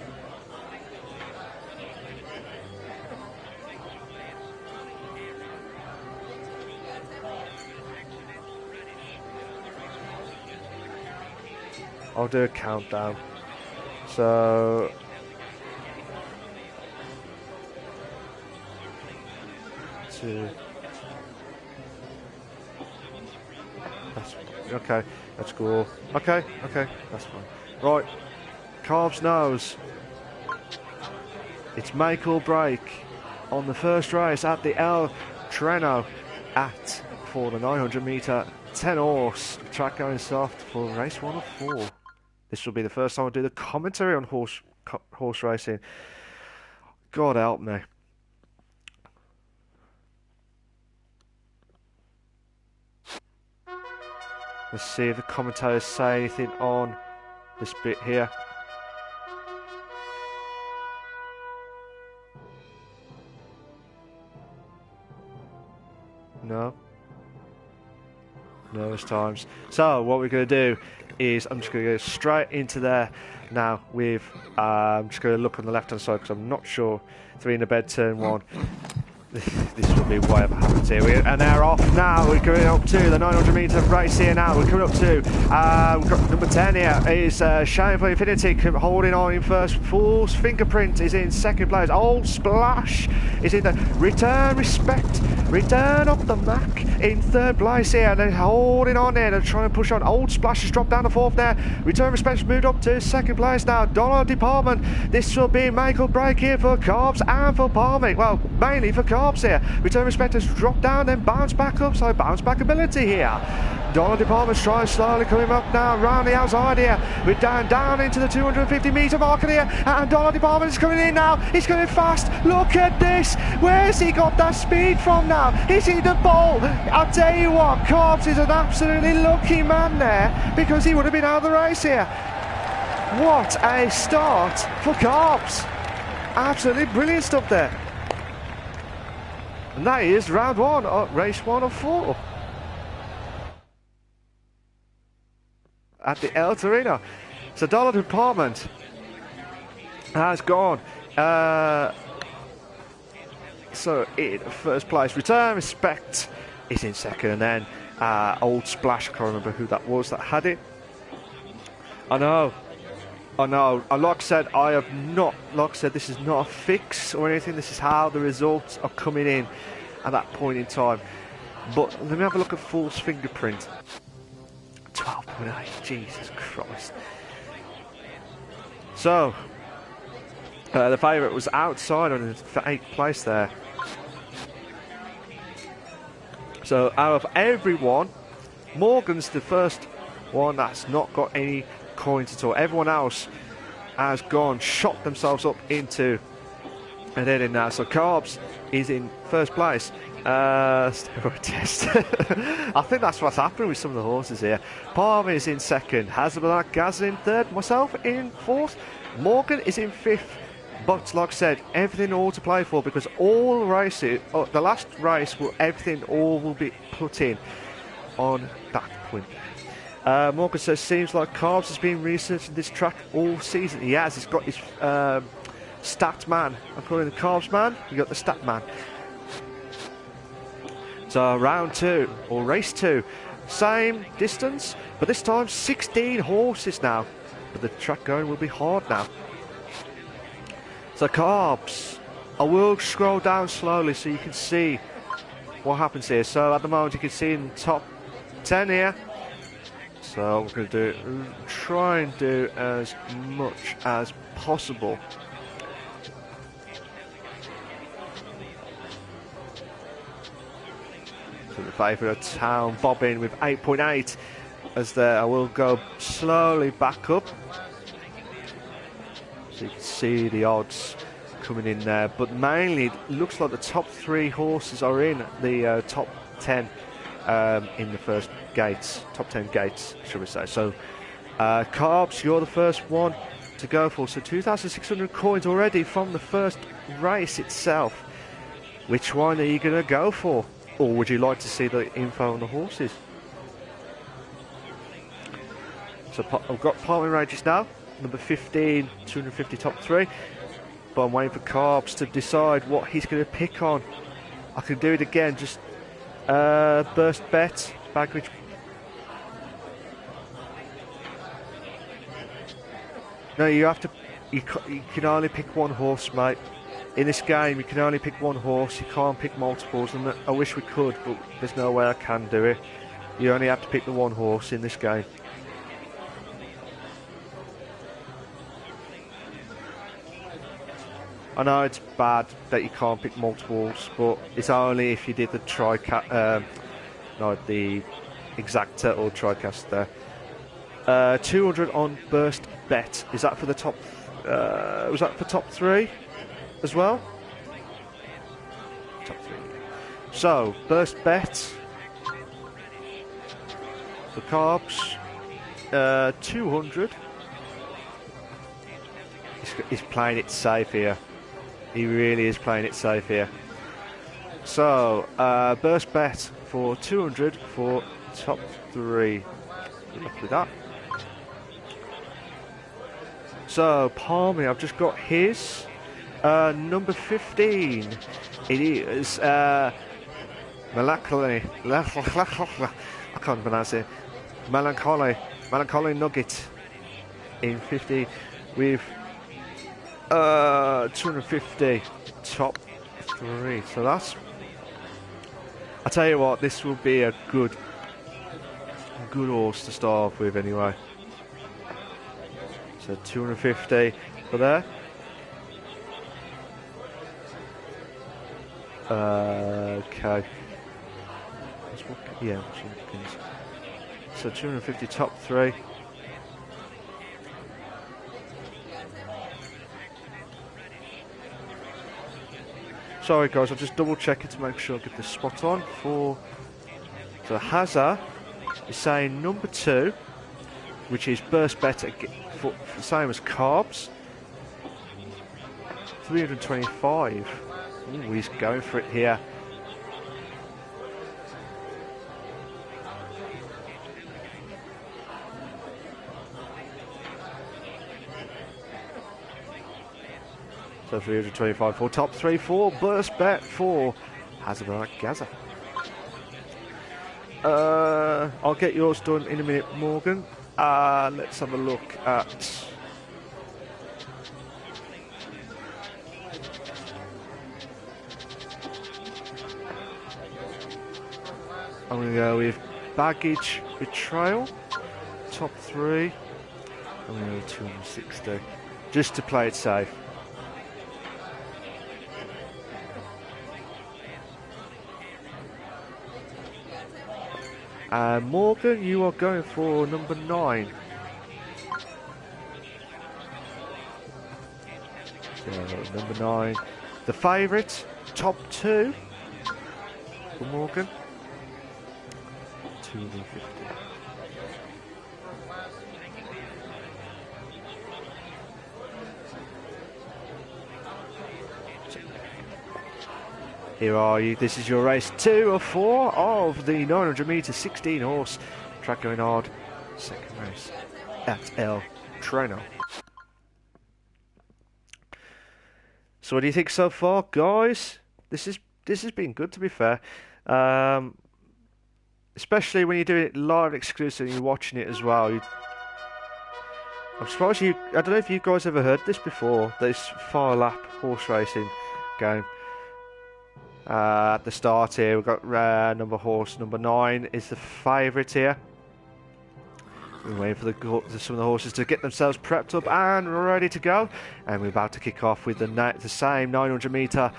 I'll do a countdown. So okay, that's cool. Okay, that's fine. Right, Carbs knows it's make or break on the first race at the El Treno for the 900 metre 10 horse track going soft for race 1 of 4. This will be the first time I do the commentary on horse racing. God help me. Let's see if the commentators say anything on this bit here. No. Nervous times. So what we're going to do is I'm just going to go straight into there now with I'm just going to look on the left hand side because I'm not sure. 3 in the bed, turn 1. This will be whatever happens here. And they're off now. We're going up to the 900 metre race here now. We're coming up to we've got number 10 here is Shine for Infinity holding on in first. Fool's Fingerprint is in second place. Old Splash is in the Return Respect. Return up the Mac in third place here. And they're holding on there. They're trying to push on. Old Splash has dropped down to 4th there. Return Respect's moved up to second place now. Dollar Department. This will be make or break here for Carbs and for Palmy. Well, mainly for Carbs here. Return Respect has dropped down, then bounce back up, so bounce back ability here. Dollar Department's trying slowly coming up now around the outside here. We're down into the 250 metre marker here, and Dollar Department is coming in now. He's coming fast. Look at this. Where's he got that speed from now? Is he the ball? I'll tell you what, Carbs is an absolutely lucky man there because he would have been out of the race here. What a start for Carbs. Absolutely brilliant stuff there. And that is round 1, race 1 of 4. At the El Torito. So Dollar Department has gone. So in first place, Return Respect is in second. And then Old Splash, I can't remember who that was that had it. I know. Like I said, this is not a fix or anything. This is how the results are coming in at that point in time. But let me have a look at Fool's Fingerprint. 12.8, Jesus Christ. So, the favourite was outside on the 8th place there. So, out of everyone, Morgan's the first one that's not got any coins at all. Everyone else has shot themselves up into and then in now. So Carbs is in first place. Steroid test. I think that's what's happening with some of the horses here. Palm is in second. Hazabalac Gaz in third. Myself in fourth. Morgan is in fifth. But like I said, everything all to play for because all races, the last race, everything all will be put in on that point. Morgan says, seems like Carbs has been researching this track all season. He has. He's got his stat man. I'm calling the carbs man. You got the stat man. So round 2 or race 2, same distance, but this time 16 horses now. But the track going will be hard now. So carbs, I will scroll down slowly so you can see what happens here. So at the moment you can see in the top 10 here. So we're going to try and do as much as possible. So the favourite town bobbing with 8.8 as there. I will go slowly back up so you can see the odds coming in there, but mainly it looks like the top 3 horses are in the top 10 in the first gates, top 10 gates, should we say. So Carbs, you're the first one to go for, so 2,600 coins already from the first race itself. Which one are you going to go for, or would you like to see the info on the horses? So I've got Palming Rages now, number 15, 250 top 3. But I'm waiting for Carbs to decide what he's going to pick on. I can do it again, just burst bet, Bagridge. No, you have to. You can only pick one horse, mate. In this game, you can only pick one horse. You can't pick multiples, and I wish we could, but there's no way I can do it. You only have to pick the one horse in this game. I know it's bad that you can't pick multiples, but it's only if you did the the exacta or tricaster. 200 on burst bet. Is that for the top? Was that for top 3 as well? Top 3. So burst bet for Carbs. 200. He's playing it safe here. He really is playing it safe here. So, burst bet for 200 for top 3. Good luck with that. So, Palmy, I've just got his. Number 15. It is Melancholy. I can't pronounce it. Melancholy Nugget in 50 with 250 top 3. So that's, I tell you what, this will be a good horse to start off with anyway. So 250 for there. Okay. Yeah. So 250 top 3. Sorry guys, I'll just double check it to make sure I get this spot on. So Hazard is saying number 2, which is burst bet for the same as Carbs. 325. Ooh, he's going for it here. So 325 for top 3 for burst bet for Hazard Gaza. I'll get yours done in a minute, Morgan. Let's have a look at I'm going to go with Baggage Betrayal, top 3. I'm going to go 260, just to play it safe. Morgan, you are going for number 9. So, number 9. The favourite, top 2 for Morgan. 250. Here are you. This is your race 2 of 4 of the 900 metre 16 horse track going hard. Second race at El Treno. So what do you think so far, guys? This has been good, to be fair. Especially when you're doing it live exclusive and you're watching it as well. I'm surprised I don't know if you guys ever heard this before, this Phar Lap horse racing game. At the start here, we've got horse number 9 is the favourite here. We're waiting for some of the horses to get themselves prepped up and ready to go. And we're about to kick off with the same 900 metre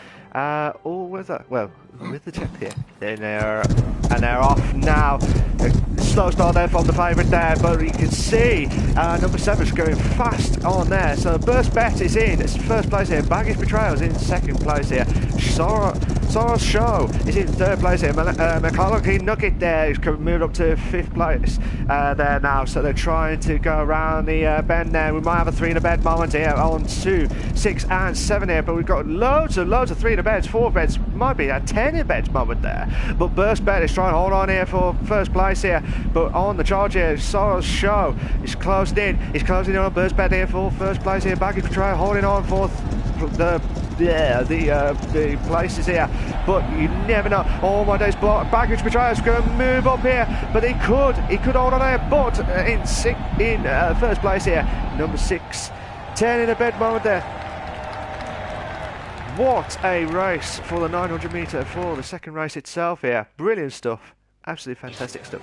with the check here. And they're off now. A slow start there from the favourite there, but you can see number 7 is going fast on there. So Burst Bet is in first place here. Baggage Betrayal is in second place here. Sora's Show is in third place here. McCullough Nugget there is moved up to 5th place there now. So they're trying to go around the bend there. We might have a 3 in a bed moment here on 2, 6 and 7 here, but we've got loads of 3 in a beds, 4 beds, might be a 10 in beds moment there. But Burst Bet is trying to hold on here for first place here, but on the charge here, Sora's Show is closing in. He's closing in on Burst Bet here for first place here. Baggage Betrayal holding on for the places here, but you never know. Oh my days, Baggage Betrayal's going to move up here, but he could hold on here, but in first place here, number 6, 10 in a bed moment there. What a race for the 900 metre for the second race itself here. Brilliant stuff, absolutely fantastic stuff.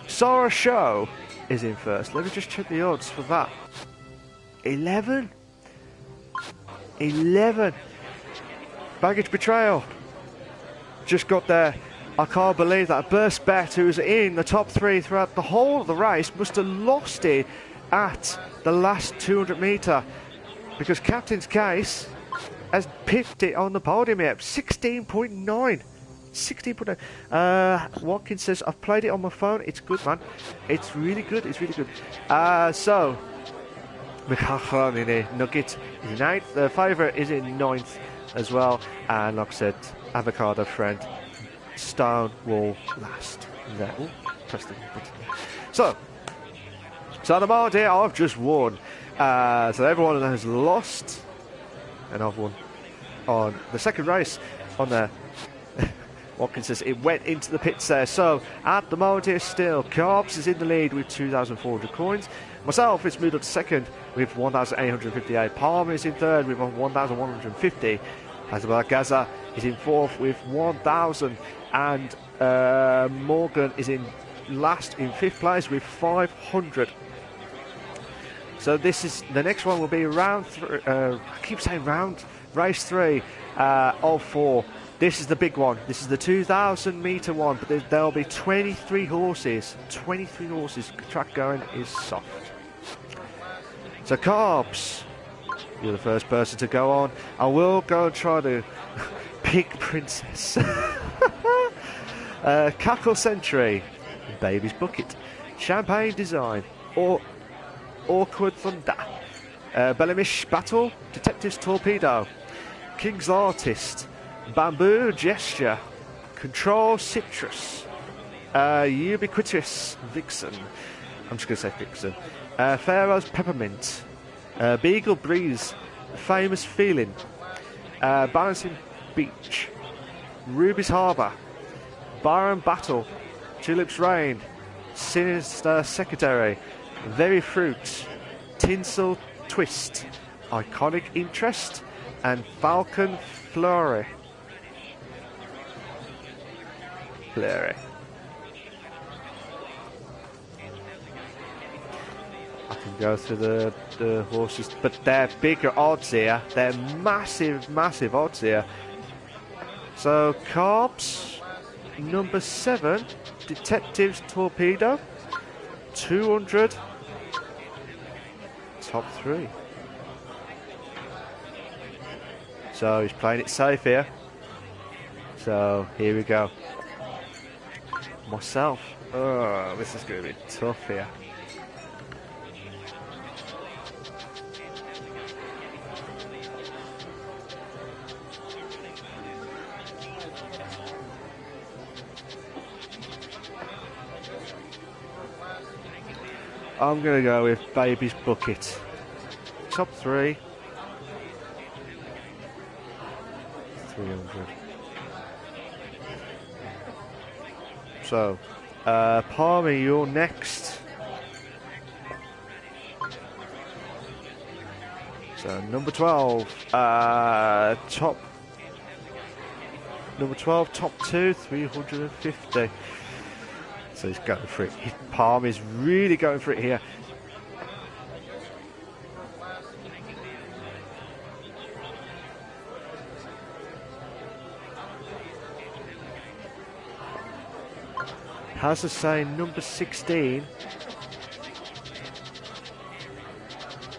Sora's Show is in first. Let me just check the odds for that. 11. Baggage Betrayal just got there. I can't believe that. Burst Bet, who was in the top 3 throughout the whole of the race, must have lost it at the last 200 metre, because Captain's Case has pipped it on the podium here. 16.9. 16.9. Watkins says, I've played it on my phone. It's good, man. It's really good. So McCullough Nugget is in 8th. The favourite is in 9th as well. And like I said, Avocado Friend, Stonewall last. There. Ooh, press the button. So the moment here, I've just won. So everyone has lost, and I've won on the second race on the Watkins says it went into the pits there. So at the moment here still, Carbs is in the lead with 2,400 coins. Myself is moved up to second with 1,858. Palmer is in third with 1,150. Azabal Gaza is in fourth with 1,000. And Morgan is in last in 5th place with 500. So this is the next one will be round I keep saying race 3 of 4. This is the big one. This is the 2,000 metre one, but there'll be 23 horses. 23 horses. Track going is soft. So Carbs, you're the first person to go on. I will go and try to pick Princess. Cackle Century, Baby's Bucket, Champagne Design, or Awkward Thunder, Bellamish Battle, Detective's Torpedo, King's Artist, Bamboo Gesture, Control Citrus, Ubiquitous Vixen, I'm just going to say Vixen, Pharaoh's Peppermint, Beagle Breeze, Famous Feeling, Balancing Beach, Ruby's Harbour, Byron Battle, Tulips Rain, Sinister Secretary, Very Fruit, Tinsel Twist, Iconic Interest, and Falcon Flurry. I can go through the horses, but they're bigger odds here. They're massive odds here. So Carbs, number 7, Detective's Torpedo, 200, top 3. So he's playing it safe here. So here we go. Myself, oh, this is going to be tough here. I'm going to go with Baby's Bucket. Top 3. 300. So, Palmer, you're next. So, number 12, top. Number 12, top 2, 350. So he's going for it. Palm is really going for it here. Has to say number 16,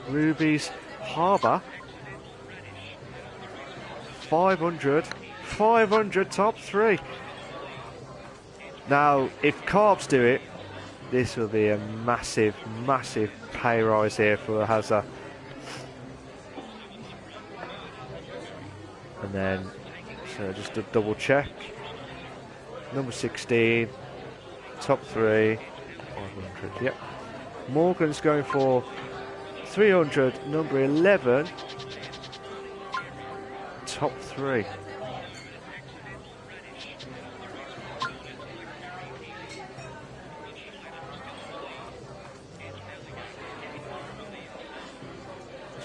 Ruby's Harbour, 500 top 3. Now, if Carbs do it, this will be a massive, massive pay rise here for Hazza. And then, so just a double check. Number 16, top 3, 500, yep. Morgan's going for 300, number 11, top 3.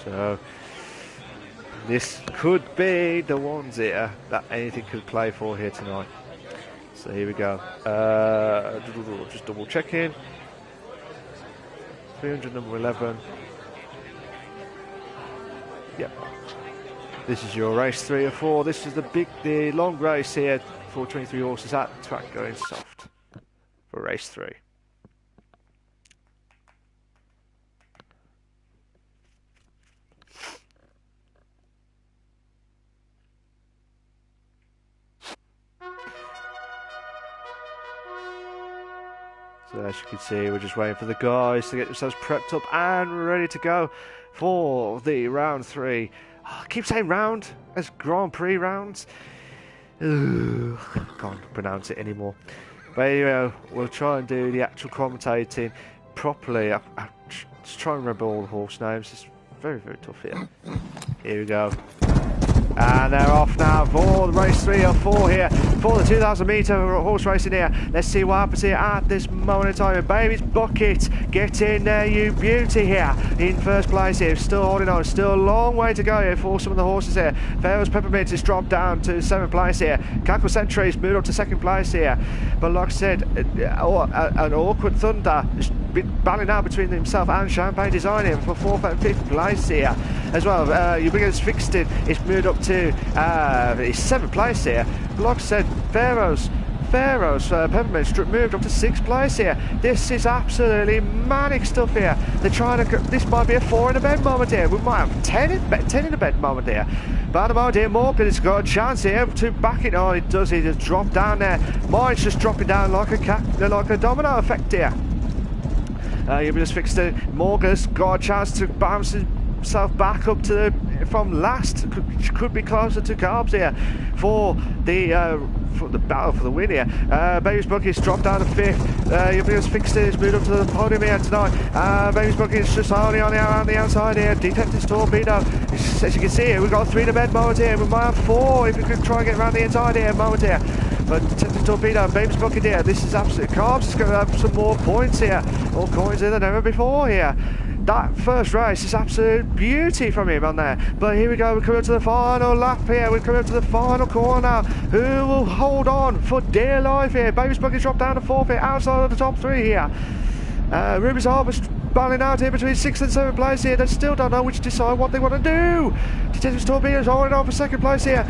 So this could be the ones here that anything could play for here tonight. So here we go. Just double checking. 300, number 11. Yep. This is your race 3 or 4. This is the long race here for 23 horses at the track going soft for race 3. So as you can see, we're just waiting for the guys to get themselves prepped up and ready to go for the round 3. I keep saying round as Grand Prix rounds. Ugh, can't pronounce it anymore. But anyway, we'll try and do the actual commentating properly. I just try and remember all the horse names. It's very, very tough here. Here we go. And they're off now for the race 3 or 4 here for the 2,000 metre horse racing here. Let's see what happens here at this moment in time. Baby's Bucket, get in there, you beauty here in first place here. Still holding on, still a long way to go here for some of the horses here. Farrell's Peppermint has dropped down to 7th place here. Cackle Century's moved up to 2nd place here. But like I said, an awkward Thunder has been battling out between himself and Champagne Design here for 4th and 5th place here as well. Ubiquitous Fixed is moved up to his 7th place here. But like I said, Pharaoh's Peppermint moved up to 6th place here. This is absolutely manic stuff here. They're trying to. This might be a 4 in the bed moment here. We might have 10 in the bed moment here. But at the moment here, Morgan has got a chance here to back it. Oh, he does. He just dropped down there. Mine's just dropping down like a domino effect here. You'll be just fixed to Morgan's got a chance to bounce himself back up to from last. Could be closer to Carbs here for the battle for the win here. Baby's Bucket's dropped down to 5th. You'll be just fixed is moved up to the podium here tonight. Baby's Bucket's just only on the outside here. Detective's Torpedo. As you can see here, we've got 3 in the bed moment here. We might have 4 if we could try and get around the inside here moment here. But Detective Torpedo and Baby's Bucket here, this is absolute. Carbs is going to have some more points here. More coins here than ever before here. That first race is absolute beauty from him on there. But here we go, we're coming up to the final lap here. We're coming up to the final corner now. Who will hold on for dear life here? Baby's Bucket dropped down to 4th here, outside of the top 3 here. Ruby's Harvest battling out here between 6th and 7th place here. They still don't know which to decide what they want to do. Detective Torpedo is holding on for 2nd place here.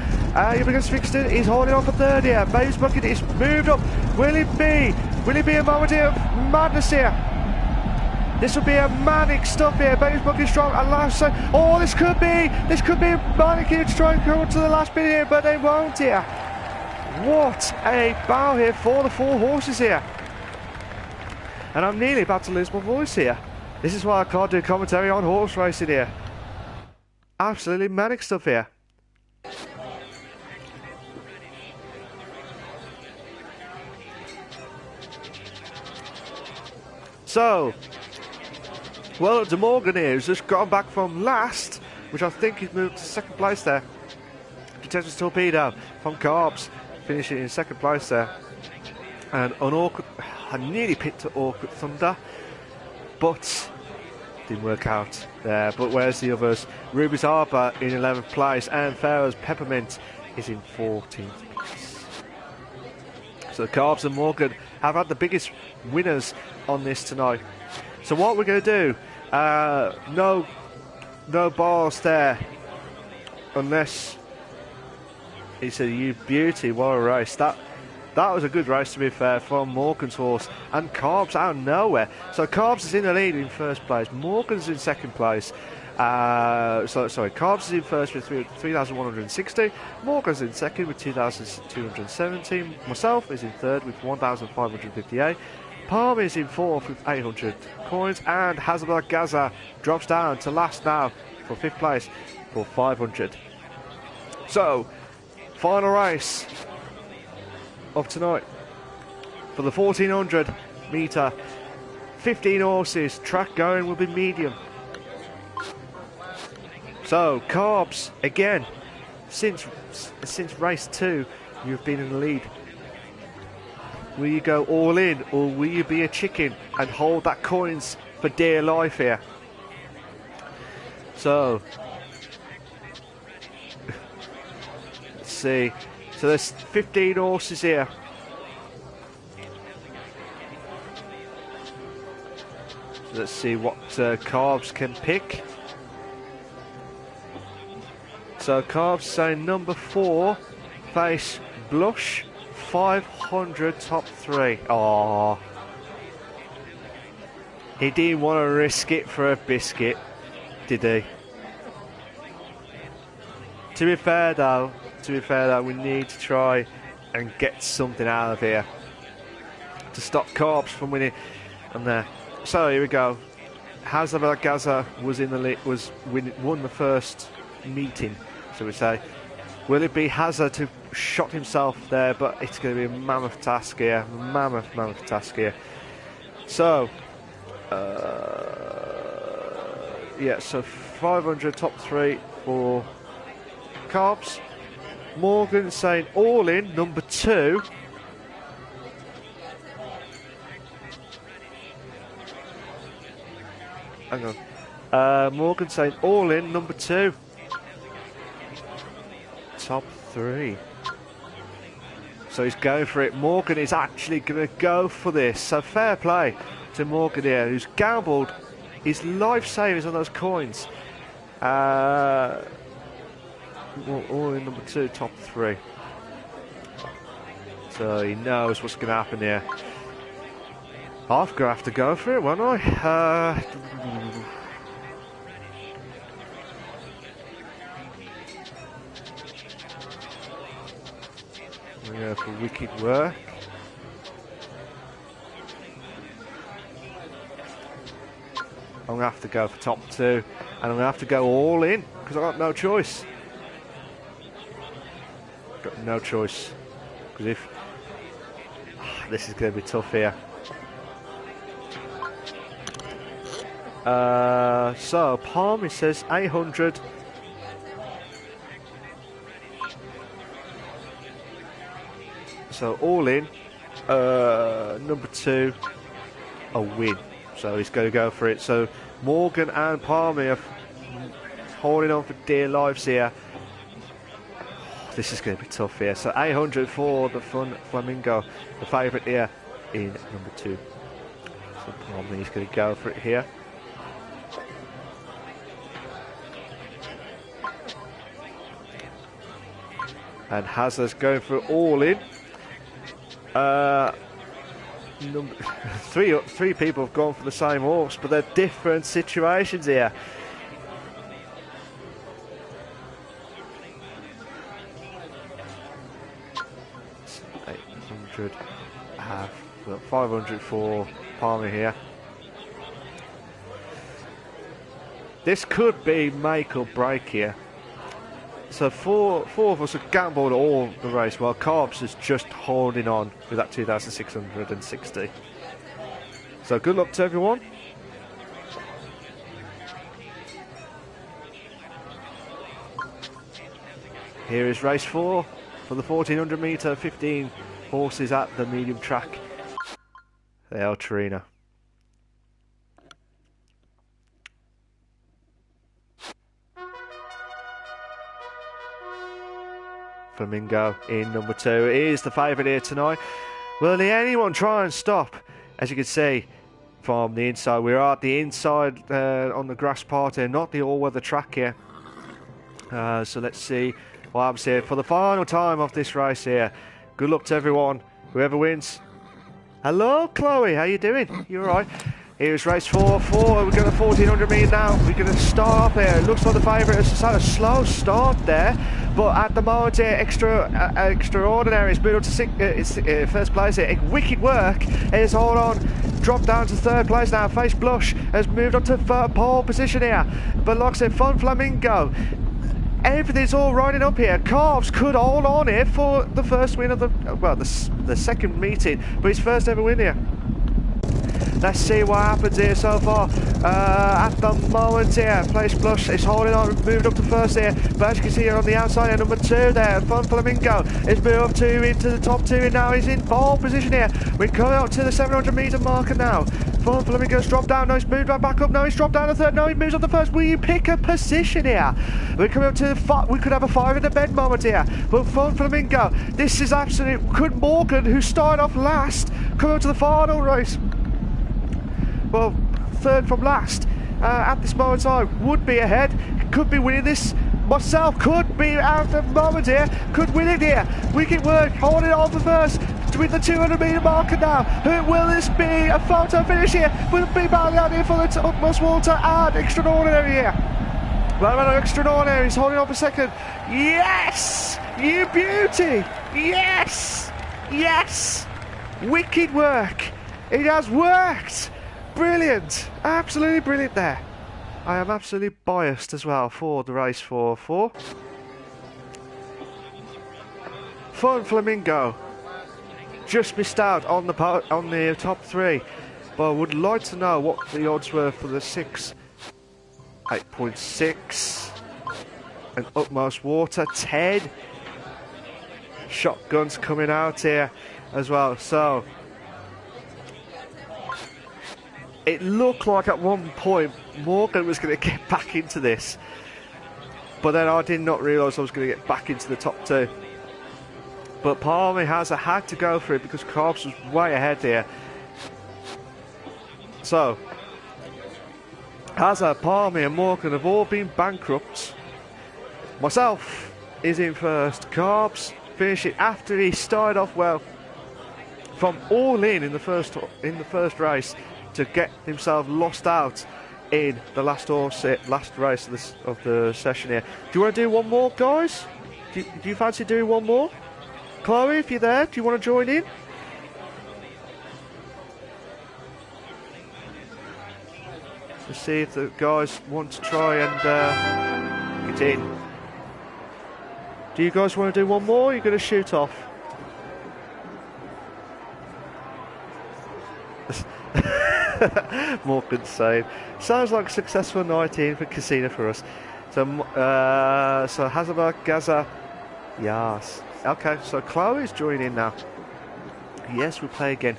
Ubiquitous Fixed is holding on for 3rd here. Baby's Bucket is moved up. Will it be a moment here of madness here? This will be a manic stuff here. Baby's Bucket strong at last. Oh, this could be a manic here to try and go to the last bit here, but they won't here. What a bow here for the 4 horses here. And I'm nearly about to lose my voice here. This is why I can't do commentary on horse racing here. Absolutely manic stuff here. So, well, De Morgan here has just gone back from last, which I think he's moved to 2nd place there. Contentious Torpedo from Carbs, finishing in second place there. And on Awkward, I nearly picked Awkward Thunder, but didn't work out there. But where's the others? Ruby's Harbour in 11th place, and Pharaoh's Peppermint is in 14th place. So Carbs and Morgan have had the biggest winners on this tonight. So what we're going to do, no bars there, unless it's a You Beauty. What a race. That was a good race, to be fair, from Morgan's horse. And Carbs out of nowhere. So Carbs is in the lead in first place. Morgan's in second place. Carbs is in first with 3,160. Morgan's in second with 2,217. Myself is in third with 1,558. Palm is in fourth with 800 coins. And Hazard Gaza drops down to last now for fifth place for 500. So, final race of tonight for the 1400 metre. 15 horses. Track going will be medium. So, Carbs, again, since race 2, you've been in the lead. Will you go all in, or will you be a chicken and hold that coins for dear life here? So, let's see. So there's 15 horses here. So let's see what Carbs can pick. So Carbs saying number 4, Face Blush, 500 top 3. Oh, he didn't want to risk it for a biscuit, did he? To be fair though, we need to try and get something out of here to stop Carbs from winning on there. So here we go. Hazard Gaza was in the lead, won the first meeting, so we say. Will it be Hazard who shot himself there? But it's going to be a mammoth task here. Mammoth task here. So, yeah, so 500 top 3 for Carbs. Morgan saying all in, number 2. Hang on. Morgan saying all in, number 2. Top 3. So he's going for it. Morgan is actually going to go for this. So fair play to Morgan here, who's gambled his life savings on those coins. All in number 2, top 3. So he knows what's going to happen here. I'm going to have to go for it, won't I? Yeah, for wicked work. I'm going to have to go for top 2, and I'm going to have to go all in because I've got no choice. Got no choice, because if this is going to be tough here. So Palmy says 800. So all in, number 2, a win. So he's going to go for it. So Morgan and Palmy are holding on for dear lives here. This is going to be tough here. So 800 for the Fun Flamingo, the favourite here in number 2. So Palmy is going to go for it here. And Hazard's going for it all in. Three people have gone for the same horse, but they're different situations here. So 800, 500 for Palmer here. This could be make or break here. So four of us have gambled all the race, while Carbs is just holding on with that 2,660. So good luck to everyone. Here is race 4 for the 1400 metre, 15 horses at the medium track. They are Torito. Flamingo in number 2 is the favourite here tonight. Will anyone try and stop? As you can see from the inside, we're at the inside on the grass part here, not the all-weather track here. So let's see what happens here for the final time of this race here. Good luck to everyone, whoever wins. Hello, Chloe, how you doing? You alright? Here's race 4. We're going to 1400 metre now. We're going to start off here. It looks like the favourite has had a slow start there, but at the moment here, extraordinary. It's moved up to first place here. Wicked work is hold on. Dropped down to 3rd place now. Face Blush has moved up to pole position here. But like I said, Fun Flamingo. Everything's all riding up here. Carbs could hold on here for the first win of the second meeting, but his first ever win here. Let's see what happens here so far. At the moment here, Place Blush is holding on, moved up to first here. But as you can see here on the outside here, number 2 there, Fun Flamingo is moved up into the top 2 and now he's in pole position here. We're coming up to the 700 metre marker now. Fun Flamingo's dropped down, no, he's moved right back up, no, he's dropped down to 3rd, no, he moves up to 1st. Will you pick a position here? We're coming up to the we could have a 5 in the bed moment here. But Fun Flamingo, this is absolute, could Morgan, who started off last, come up to the final race? Well, 3rd from last at this moment in time, would be ahead, could be winning this. Myself could be at the moment here, could win it here. Wicked work, holding on for first with the 200 metre marker now. Will this be a photo finish here? Will it be battling out here for the utmost water and extraordinary here? Well, extraordinary is holding on for 2nd. Yes! You beauty! Yes! Yes! Wicked work! It has worked! Brilliant! Absolutely brilliant there. I am absolutely biased as well for the race 4. Fun Flamingo just missed out on the top 3, but I would like to know what the odds were for the 6. 8.6 and utmost water 10. Shotguns coming out here as well, so it looked like at one point Morgan was going to get back into this, but then I did not realise I was going to get back into the top 2. But Palmy has had to go for it because Carbs was way ahead here. So Hazard, Palmy and Morgan have all been bankrupt. Myself is in 1st. Carbs finishing after he started off well from all in the first race to get himself lost out in the last race of the session here. Do you want to do one more, guys? Do you fancy doing one more? Chloe, if you're there, do you want to join in? To see if the guys want to try and get in. Do you guys want to do one more? Or are you going to shoot off? Morgan's saying, sounds like a successful night in for casino for us. So Hazaba Gaza, yes. Okay, so Chloe's joining in now. Yes, we play again.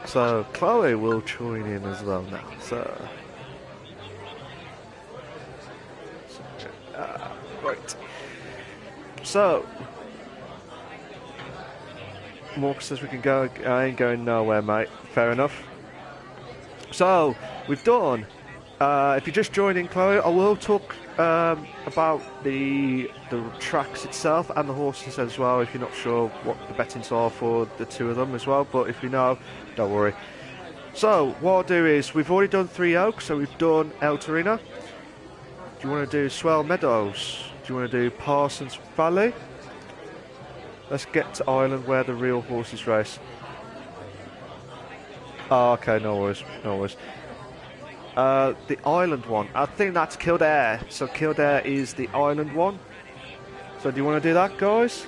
So Chloe will join in as well now. So right. So Morgan says we can go. I ain't going nowhere, mate. Fair enough. So we've done. If you're just joining, Chloe, I will talk about the tracks itself and the horses as well. If you're not sure what the bettings are for the 2 of them as well, but if you know, don't worry. So what I'll do is we've already done 3 Oaks, so we've done El Torino. Do you want to do Swell Meadows? Do you want to do Parsons Valley? Let's get to Ireland where the real horses race. Oh, okay, no worries, no worries. The Ireland one, I think that's Kildare. So Kildare is the Ireland one. So do you want to do that, guys?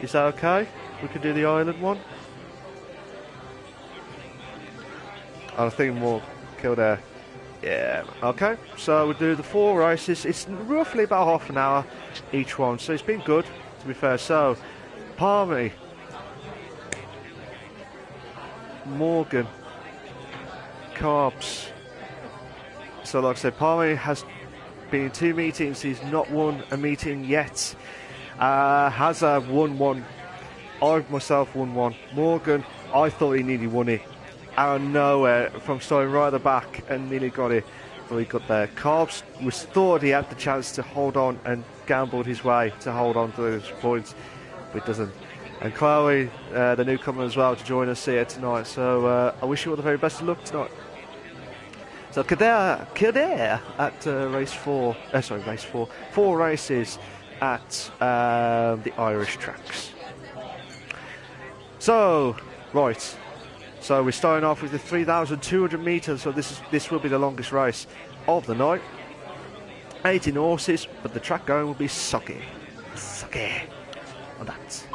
Is that okay? We can do the Ireland one. I think more Kildare. Yeah, okay. So we'll do the 4 races. It's roughly about half an hour each one, so it's been good, to be fair. So, Palmy, Morgan, Carbs. So like I said, Palmy has been in 2 meetings. He's not won a meeting yet. Hazard won 1. I myself won 1. Morgan, I thought he nearly won it. Out of nowhere, from starting right at the back and nearly got it. But he got there. Carbs was thought he had the chance to hold on and gambled his way to hold on to those points, but it doesn't. And Chloe, the newcomer as well, to join us here tonight. So I wish you all the very best of luck tonight. So Kildare at race 4. Race 4. 4 races at the Irish tracks. So, right. So we're starting off with the 3,200 metres, so this will be the longest race of the night. 18 horses, but the track going will be sucky. Sucky. On that.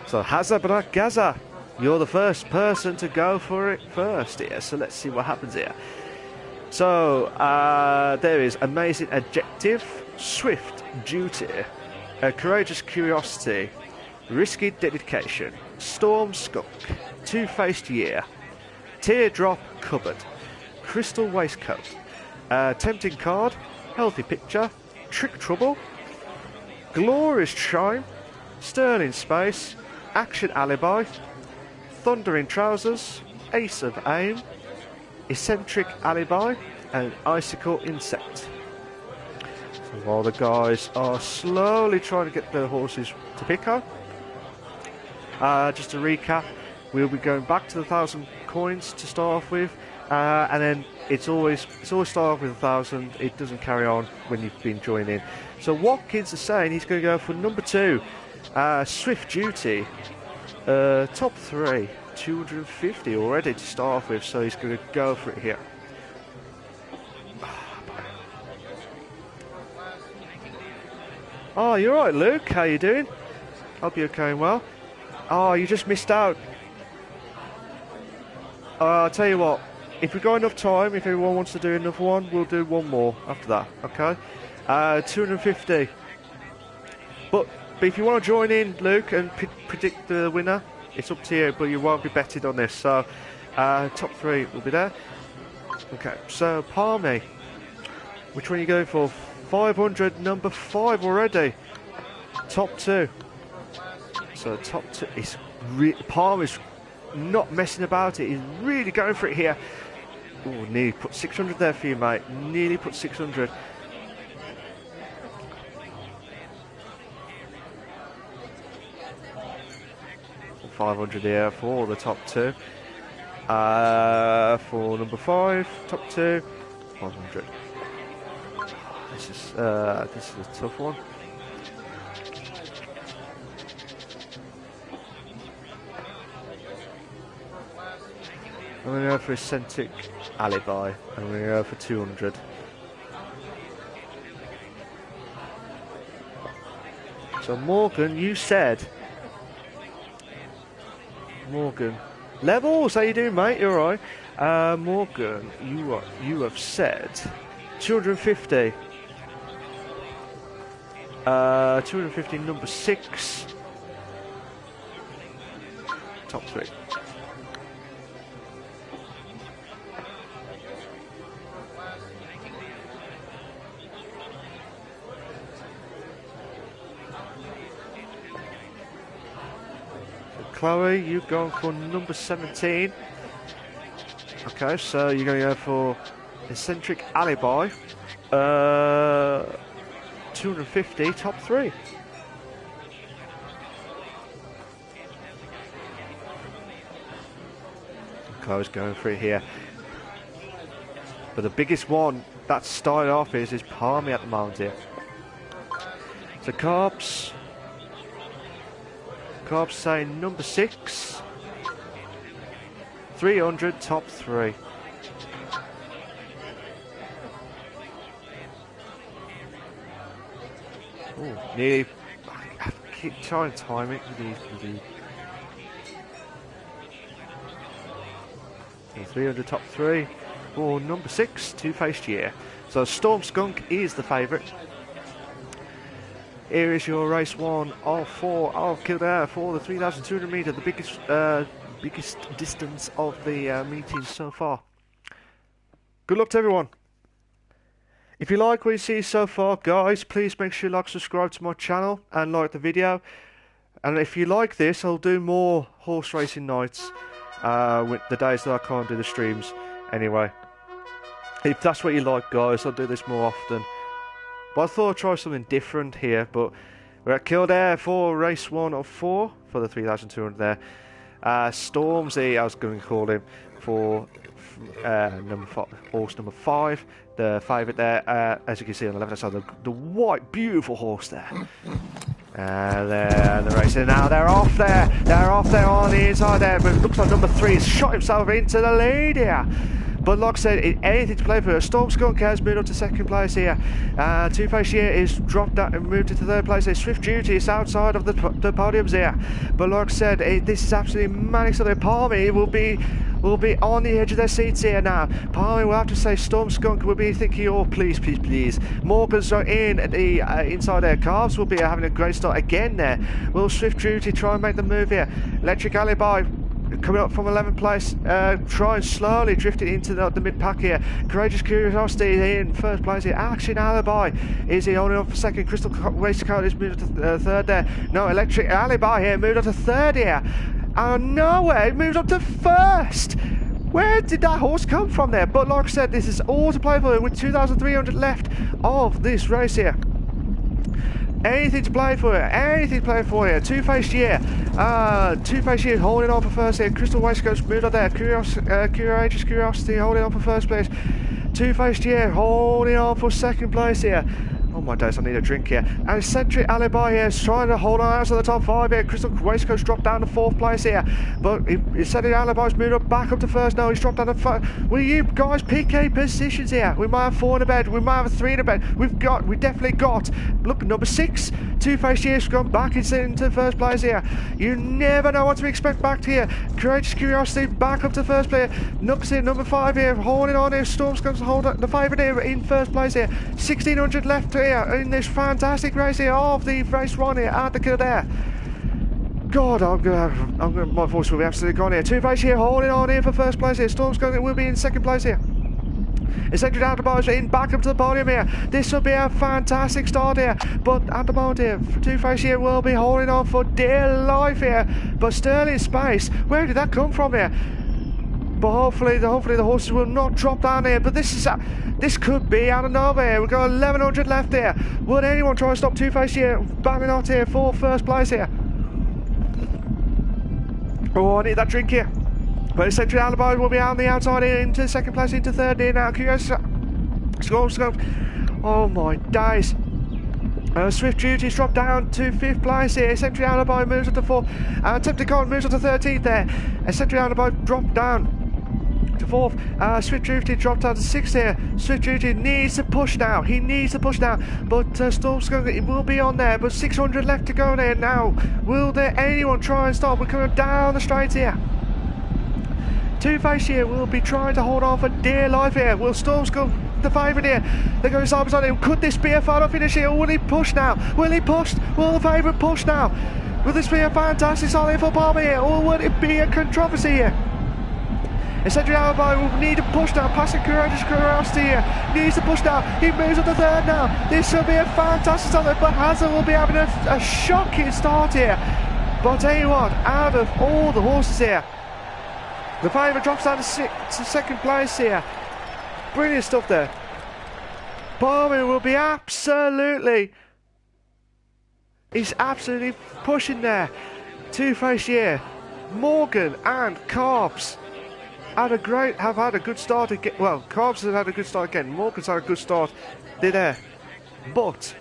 So Hazabra Gaza, you're the first person to go for it first here, so let's see what happens here. So, there is amazing adjective, swift duty, courageous curiosity, risky dedication, storm skunk, two-faced year, teardrop cupboard, crystal waistcoat, tempting card, healthy picture, trick trouble, glorious chime, sterling space, action alibi, thundering trousers, ace of aim, eccentric alibi, and icicle insect. So while the guys are slowly trying to get their horses to pick up, just to recap, we'll be going back to the 1,000 coins to start off with, and then it's always start off with 1,000. It doesn't carry on when you've been joining in. So Watkins is saying he's going to go for number 2, Swift Duty, top 3, 250 already to start off with. So he's going to go for it here. Oh, you're right, Luke. How you doing? Hope you're going well. Oh, you just missed out. I'll tell you what, if we've got enough time, if everyone wants to do another one, we'll do one more after that, okay? 250. But if you want to join in, Luke, and predict the winner, it's up to you, but you won't be betted on this. So, top 3 will be there. Okay, so Palmy, which one are you going for? 500, number 5 already. Top 2. So top 2 is Palm is not messing about it. He's really going for it here. Oh, nearly put 600 there for you, mate. Nearly put 600. $500 here for the top 2. For number 5, top 2, 500. This is a tough one. I'm going to go for eccentric alibi. I'm going to go for 200. So Morgan, you said. Morgan, Levels, how you doing, mate? You all right? Morgan, you have said 250. 250, number 6. Top 3. Chloe, you've gone for number 17. Okay, so you're going to go for eccentric alibi. 250, top 3. Chloe's going for it here. But the biggest one that started off is Palmy at the moment here. So Carbs saying number 6. 300, top 3. Oh, nearly. I keep trying to time it with these. 300, top 3. for number 6, Two-Faced Year. So Storm Skunk is the favourite. Here is your race 1 of 4 of Kildare for the 3,200 metre, the biggest distance of the meeting so far. Good luck to everyone. If you like what you see so far, guys, please make sure you like, subscribe to my channel and like the video. And if you like this, I'll do more horse racing nights with the days that I can't do the streams anyway. If that's what you like, guys, I'll do this more often. But I thought I'd try something different here. But we're at Kildare for race 1 of 4 for the 3,200 there. Stormzy, I was going to call him, for horse number 5, the favourite there. As you can see on the left hand side, the white, beautiful horse there. They're racing now. They're off there. They're off there on the inside there. But it looks like number 3 has shot himself into the lead here. But like I said, anything to play for. Storm Skunk has moved up to 2nd place here. Two-Faced Year is dropped out and moved into 3rd place. Swift Duty is outside of the podiums here. But like I said, this is absolutely manic. So Palmy will be on the edge of their seats here now. Palmy will have to say Storm Skunk will be thinking, oh, please, please, please. Morgan's in at the inside there. Calves will be having a great start again there. Will Swift Duty try and make the move here? Electric Alibi coming up from 11th place, trying slowly drifting into the mid-pack here. Courageous Curiosity in 1st place here. Action Alibi, is he holding on for 2nd? Crystal Waistcoat is moved to 3rd there. No, Electric Alibi here moved up to 3rd here. Nowhere, it moved up to 1st. Where did that horse come from there? But like I said, this is all to play for with 2,300 left of this race here. Anything to play for here, anything to play for here. Two-Faced Year, Two-Faced Year holding on for 1st here. Crystal Waistcoat's moved up there. Courageous Curiosity holding on for 1st place. Two-Faced Year holding on for 2nd place here. Oh my days, I need a drink here. And Eccentric Alibi here is trying to hold on out to the top 5 here. Crystal Waistcoat's dropped down to 4th place here. But Eccentric Alibi's moved up back up to 1st now. He's dropped down to 5th. Will you guys pick a positions here? We might have 4 in a bed. We might have 3 in a bed. We definitely got, look, number 6. Two-Faced Year's gone back into 1st place here. You never know what to expect back here. Courageous Curiosity back up to 1st place. Nooks here, number 5 here, holding on here. Storm's going to hold the favourite here in 1st place here. 1,600 left here in this fantastic race here of the race 1 here at the Kildare. God, my voice will be absolutely gone here. Two-Faced Year holding on here for 1st place here. Storm's going to will be in 2nd place here. Eccentric Alibi in back up to the podium here. This will be a fantastic start here. But at the moment here, Two-Faced Year will be holding on for dear life here. But Sterling Space, where did that come from here? But hopefully the horses will not drop down here. But this could be out of nowhere here. We've got 1,100 left here. Would anyone try and stop Two-Faced Year banging out here for 1st place here? Oh, I need that drink here. But Eccentric Alibi will be on the outside here into 2nd place, into 3rd here now. Curious. Oh my days. Swift Duty's dropped down to 5th place here. Eccentric Alibi moves up to 4th. Tempticon moves up to 13th there. Eccentric Alibi dropped down to 4th. Swift Duty dropped down to 6th here. Swift Duty needs to push now. He needs to push now. But Storm Skunk will be on there. But 600 left to go there now. Will there anyone try and stop? We're coming down the straight here. Two-Faced Year will be trying to hold on for dear life here. Will Storm Skunk the favourite here? They're going side by side here. Could this be a final finish here? Will he push now? Will he push? Will the favourite push now? Will this be a fantastic start here for Palmer here? Or would it be a controversy here? Eccentric Alibi will need to push now. Passing Courageous Curiosity here. Needs to push now. He moves up to 3rd now. This will be a fantastic start there. But Hazard will be having a shocking start here. But I'll tell you what, out of all the horses here, the favourite drops down to 2nd place here. Brilliant stuff there. Palmer will be absolutely... He's absolutely pushing there. Two-Faced Year. Morgan and Carbs have had a good start again. Well, Carbs has had a good start again. Morgan's had a good start. They're there. But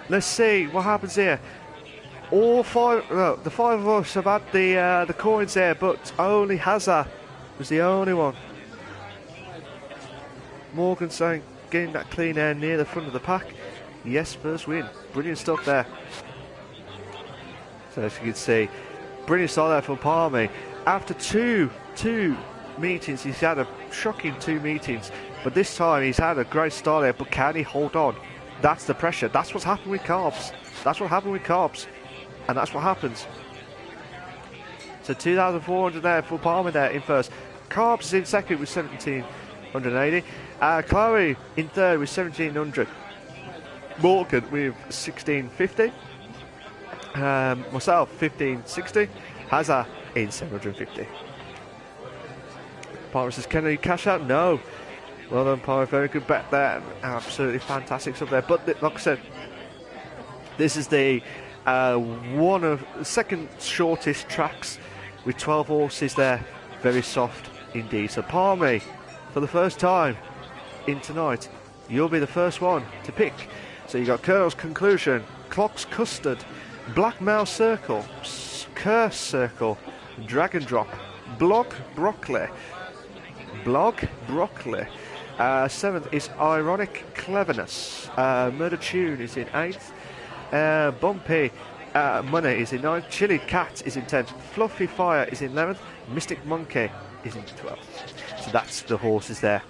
let's see what happens here. All 5, no, the 5 of us have had the coins there, but only Hazard was the only one. Morgan saying, getting that clean air near the front of the pack. Yes, first win. Brilliant stuff there. So as you can see, brilliant start there for Palmy. After two meetings he's had a shocking 2 meetings, but this time he's had a great start there, but can he hold on? That's the pressure. That's what's happened with carbs. That's what happened with carbs. And that's what happens. So 2,400 there for Palmer there in first. Carbs is in second with 1,780. Chloe in third with 1,700. Morgan with 1,650. Myself 1,560. Hazza in 750. Palmer says, can he cash out? No. Well done, Palmer. Very good bet there. Absolutely fantastic stuff there. But like I said, this is the one of the second shortest tracks with 12 horses there. Very soft indeed. So Palmer, for the first time in tonight, you'll be the first one to pick. So you got Colonel's Conclusion, Clock's Custard, Black Mouse Circle, Curse Circle, Dragon Drop, Blog Broccoli. Seventh is Ironic Cleverness. Murder Tune is in 8th. Bumpy Money is in 9th. Chili Cat is in 10th. Fluffy Fire is in 11th. Mystic Monkey is in 12th. So that's the horses there.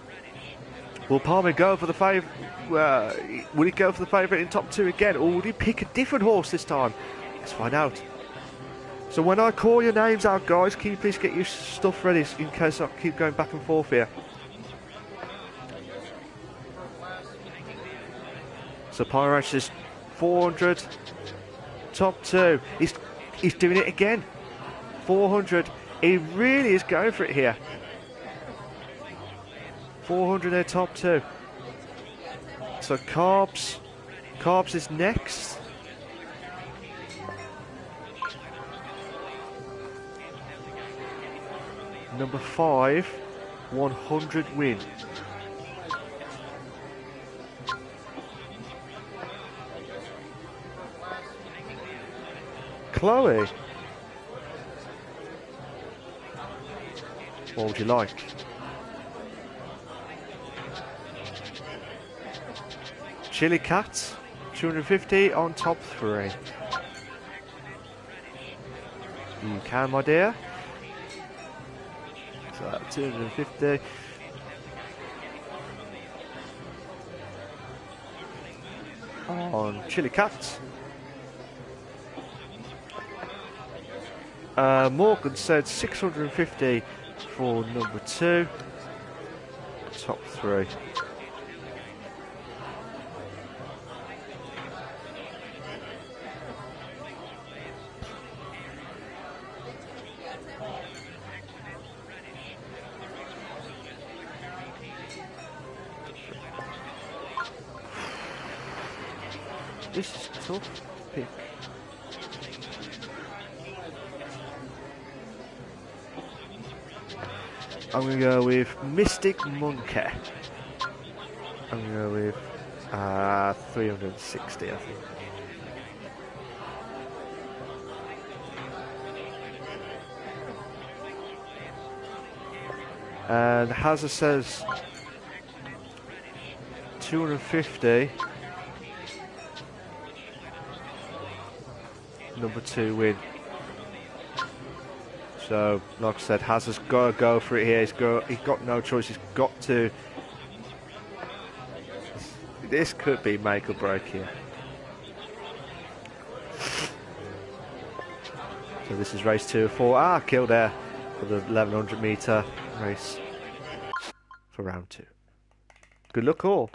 Will Palmer go for the favourite? Will he go for the favourite in top 2 again, or would he pick a different horse this time? Let's find out. So when I call your names out, guys, can you please get your stuff ready in case I keep going back and forth here. So Pyrash is 400, top 2. He's doing it again. 400. He really is going for it here. 400 there, top 2. So Carbs is next. Number 5, 100 win. Chloe, what would you like? Chili Cat, 250 on top 3. You can, my dear. So 250. On Chili Cat. Morgan said 650 for number 2. Top 3. This is a tough pick. I'm going to go with Mystic Monkey. I'm going to go with 360, I think. And Hazza says 250. Number 2 win. So, like I said, Hazza's got to go for it here. He's got no choice. He's got to. This could be make or break here. So this is race 2 of 4. Kildare for the 1100 metre race for round 2. Good luck all.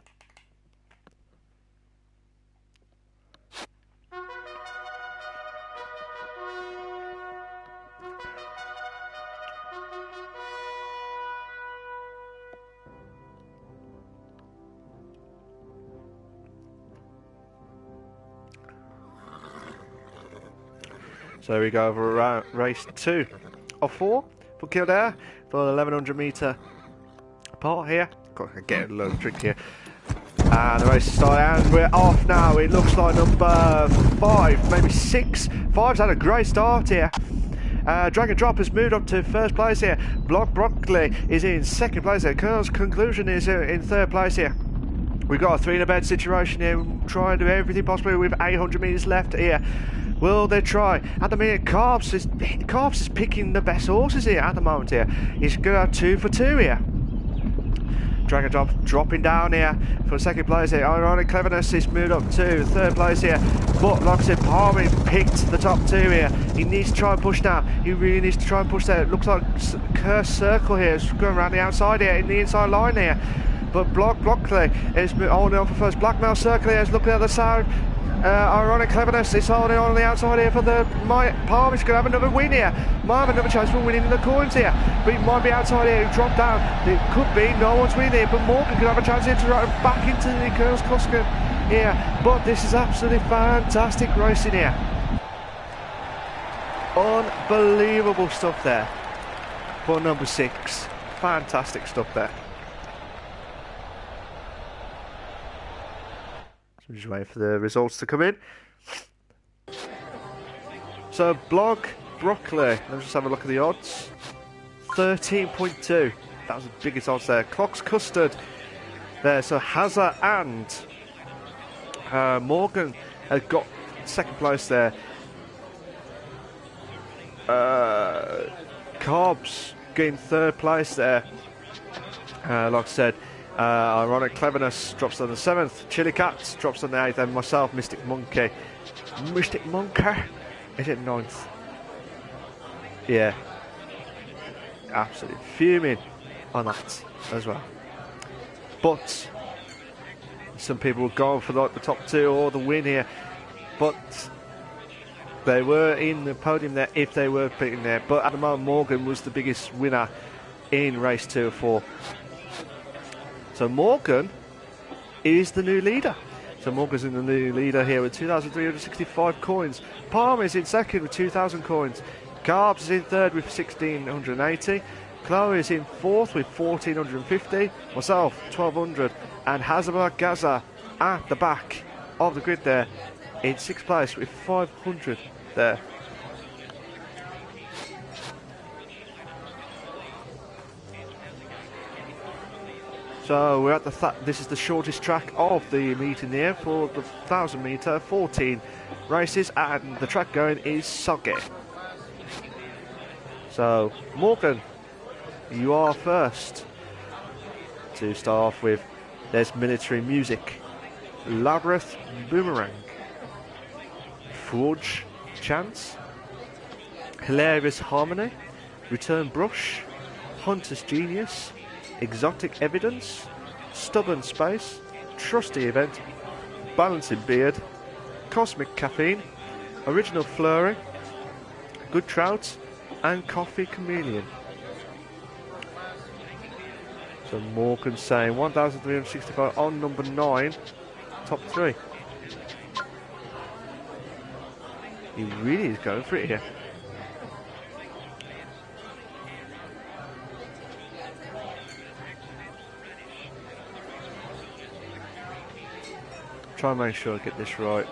So there we go over race 2 of 4 for Kildare for the 1100 metre part here. Got to get a little drink here. And the race is started and we're off now. It looks like number 5, maybe 6. 5's had a great start here. Dragon Drop has moved up to first place here. Block Broccoli is in second place here. Colonel's Conclusion is in third place here. We've got a 3 in a bed situation here. We're trying to do everything possible with 800 metres left here. Will they try? At the minute, Carbs is picking the best horses here at the moment here. He's going to have 2 for 2 here. Dragon Drop dropping down here for second place here. Ironic Cleverness is moved up to third place here. But like I said, Palmer picked the top 2 here. He needs to try and push now. He really needs to try and push there. It looks like Cursed Circle here. It's going around the outside here, in the inside line here. But Blockley is holding on for first. Blackmail Circle here is looking at the side. Ironic Cleverness is holding on the outside here for the Palmer's going to have another win here. Might have another chance for winning the coins here, but he might be outside here. He dropped down. It could be no one's winning here, but Morgan could have a chance here to ride back into the Girls Cuscan here. But this is absolutely fantastic racing here. Unbelievable stuff there for number 6. Fantastic stuff there. So just waiting for the results to come in. So Broccoli, let's just have a look at the odds. 13.2. That was the biggest odds there. Clocks Custard there. So Hazard and Morgan have got second place there. Cobbs getting third place there. Like I said, Ironic Cleverness drops on the 7th. Chili Cats drops on the 8th. And myself, Mystic Monkey. Is it 9th? Yeah. Absolutely fuming on that as well. But some people were going for like the top 2 or the win here. But they were in the podium there if they were picking there. But at the moment, Morgan was the biggest winner in race 2 of 4. So Morgan is the new leader. So Morgan's in the new leader here with 2,365 coins. Palmer is in second with 2,000 coins. Carbs is in third with 1,680. Chloe is in fourth with 1,450. Myself, 1,200. And Hazaba Gaza at the back of the grid there in 6th place with 500 there. So we're at this is the shortest track of the meeting here for the 1,000 metre, 14 races, and the track going is soggy. So Morgan, you are first. To start off with, there's Military Music, Labyrinth Boomerang, Forge Chance, Hilarious Harmony, Return Brush, Hunter's Genius, Exotic Evidence, Stubborn Space, Trusty Event, Balancing Beard, Cosmic Caffeine, Original Flurry, Good Trout, and Coffee Chameleon. So Morgan saying 1,365 on number 9, top 3. He really is going for it here. Try and make sure I get this right.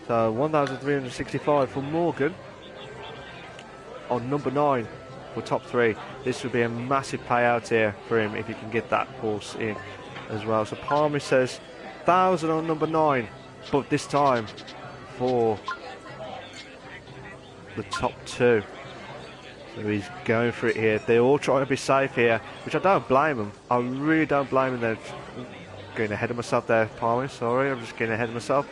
So 1,365 for Morgan on number 9 for top 3. This would be a massive payout here for him if he can get that horse in as well. So Palmer says 1,000 on number 9, but this time for the top 2. So he's going for it here. They're all trying to be safe here, which I don't blame them. I really don't blame them. They're getting ahead of myself there, Palmer. Sorry, I'm just getting ahead of myself.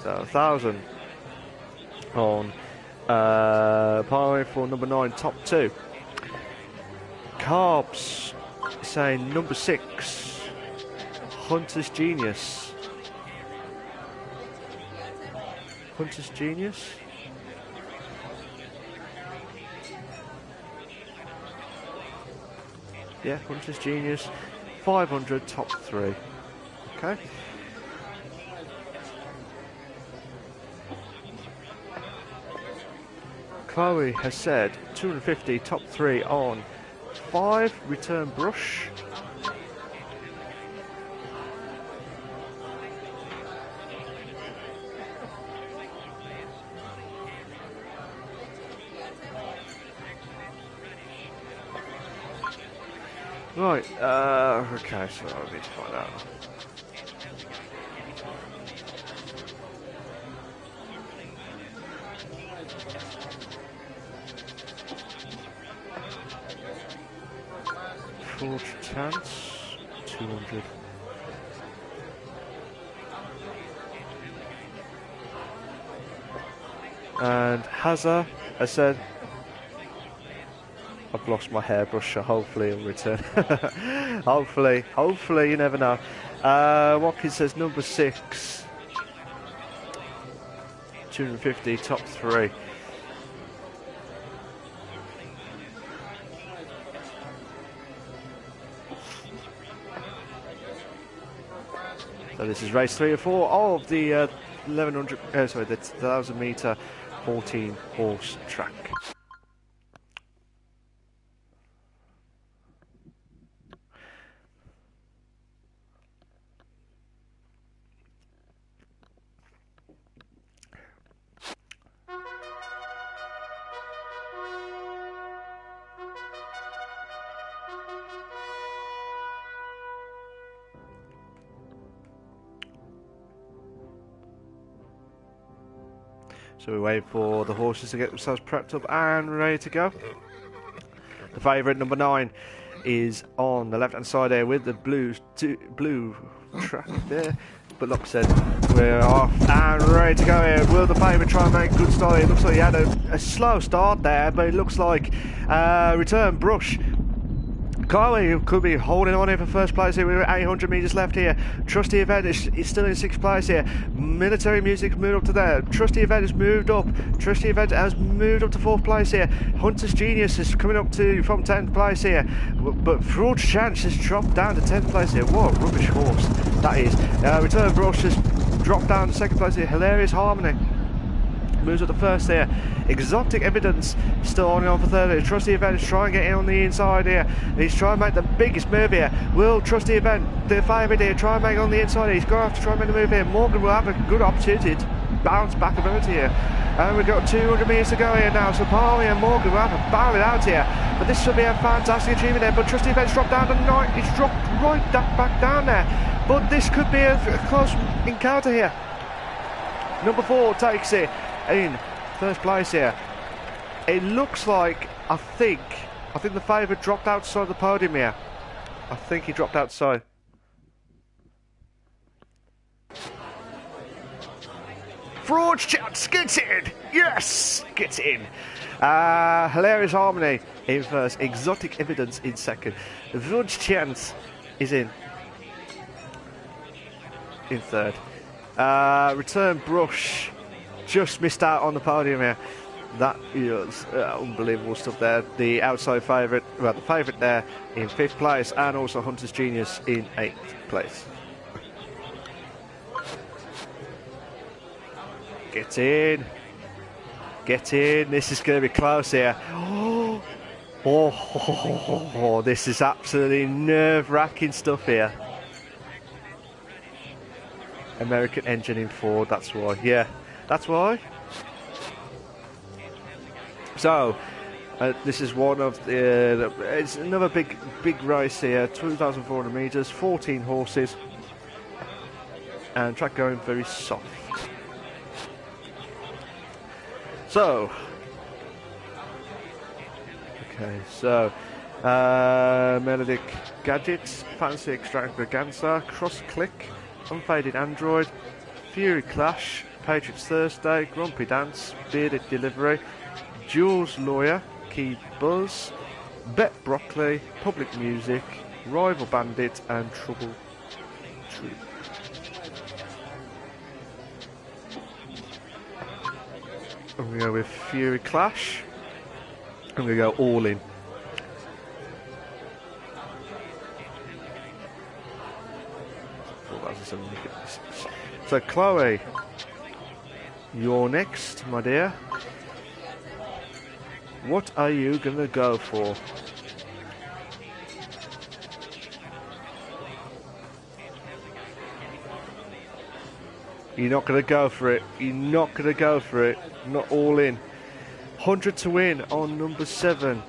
So 1,000 on Palmer for number 9, top 2. Carbs saying number 6, Hunter's Genius. Hunter's Genius. Yeah, Hunter's Genius. 500, top 3. Okay. Chloe has said 250, top 3 on 5, Return Brush. Right, okay, so I need to find out. Forge chance, 200. And Hazza, I said, I've lost my hairbrush, so hopefully it'll return. hopefully, you never know. Watkins says number 6, 250, top 3. So this is race 3 or 4 of the 1100, sorry, the 1000 meter 14 horse track. So we wait for the horses to get themselves prepped up and ready to go. The favourite, number 9, is on the left-hand side here with the blue track there. But like I said, we're off and ready to go here. Will the favourite try and make a good start? It looks like he had a slow start there, but it looks like Return Brush. Carly could be holding on here for first place here with 800 metres left here. Trusty Event is still in 6th place here. Military Music moved up to there. Trusty Event has moved up. Trusty Event has moved up to 4th place here. Hunter's Genius is coming up from 10th place here. But Fraud Chance has dropped down to 10th place here. What a rubbish horse that is. Return Brush has dropped down to 2nd place here. Hilarious Harmony moves up to 1st here. Exotic Evidence still holding on for 3rd here. Trusty Event is trying to get in on the inside here. He's trying to make the biggest move here. Will Trusty Event, the favourite here, try and make it on the inside here? He's going to have to try and make the move here. Morgan will have a good opportunity to bounce back about here. And we've got 200 metres to go here now. So Parley and Morgan will have to battle it out here. But this should be a fantastic achievement there. But Trusty Event's dropped down to 9. He's dropped right back down there. But this could be a close encounter here. Number 4 takes it in 1st place here. It looks like, I think the favourite dropped outside the podium here. I think he dropped outside. Fraud Chance gets in! Yes! Gets in. Hilarious Harmony in 1st. Exotic Evidence in 2nd. Fraud Chance is in 3rd. Return Brush just missed out on the podium here. That is unbelievable stuff there. The outside favourite, well, the favourite there in 5th place, and also Hunter's Genius in 8th place. Get in. Get in. This is going to be close here. Oh, this is absolutely nerve-wracking stuff here. American Engine in 4, that's why. Yeah, that's why. So, this is one of the... it's another big race here. 2,400 metres, 14 horses. And track going very soft. So... okay, so... Melodic Gadgets, Fancy Extravaganza, Cross Click, Unfaded Android, Fury Clash, Patriots Thursday, Grumpy Dance, Bearded Delivery, Jules Lawyer, Key Buzz, Bet Broccoli, Public Music, Rival Bandit, and Trouble Troop. I'm going to go with Fury Clash. I'm going to go all in. So Chloe, you're next, my dear. What are you going to go for? You're not going to go for it. You're not going to go for it. Not all in. 100 to win on number 7.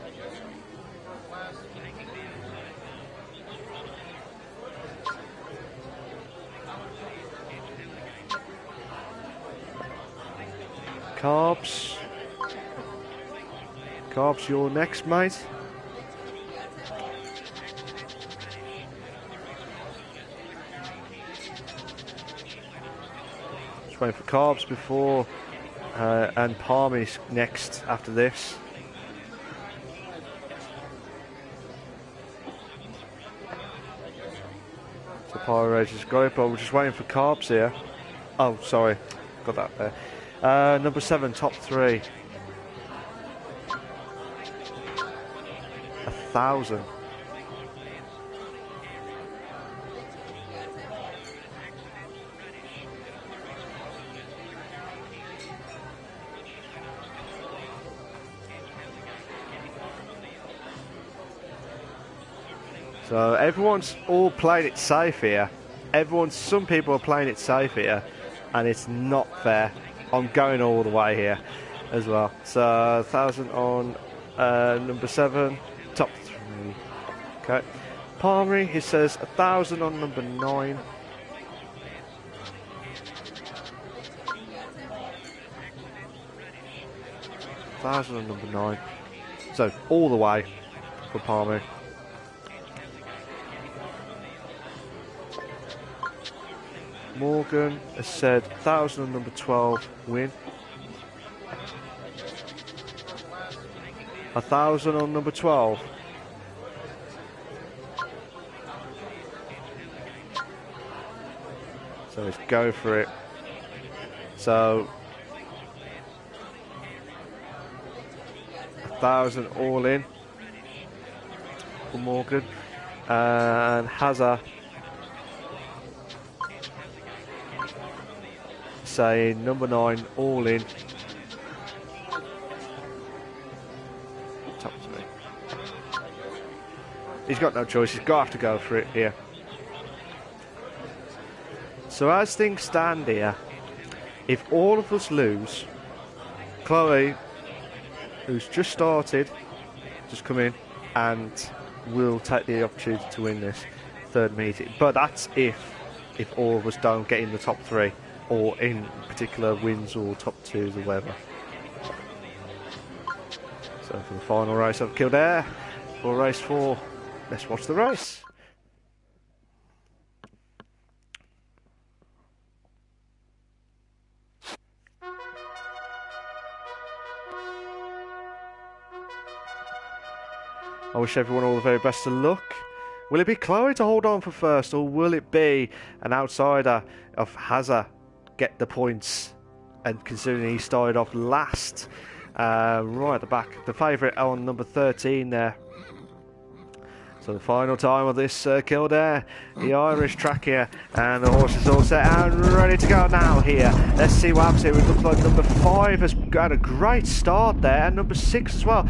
Carbs. Carbs, you're next, mate. Just waiting for Carbs before, and Palmy's next after this. So Pyro's just got it, but we're just waiting for Carbs here. Oh, sorry, got that there. Number 7, top 3. 1,000. So everyone's all playing it safe here. Some people are playing it safe here, and it's not fair. I'm going all the way here as well. So 1,000 on number 7, top 3. Okay. Palmery, he says 1,000 on number 9. $1,000 on number 9. So all the way for Palmery. Morgan has said 1,000 on number 12, win. 1,000 on number 12. So let's go for it. So 1,000 all in for Morgan. And Hazard saying number 9 all in. Top 3. He's got no choice, he's got to have to go for it here. So as things stand here, if all of us lose, Chloe, who's just started, just come in and will take the opportunity to win this 3rd meeting. But that's if all of us don't get in the top 3. Or in particular wins or top 2s or whatever. So for the final race of Kildare, for race 4, let's watch the race. I wish everyone all the very best of luck. Will it be Chloe to hold on for first, or will it be an outsider of Hazard get the points? And considering he started off last, right at the back, the favourite on number 13 there. So the final time of this Kildare, the Irish track here, and the horse is all set and ready to go now here. Let's see what happens here. It looks like number 5 has got a great start there, and number 6 as well.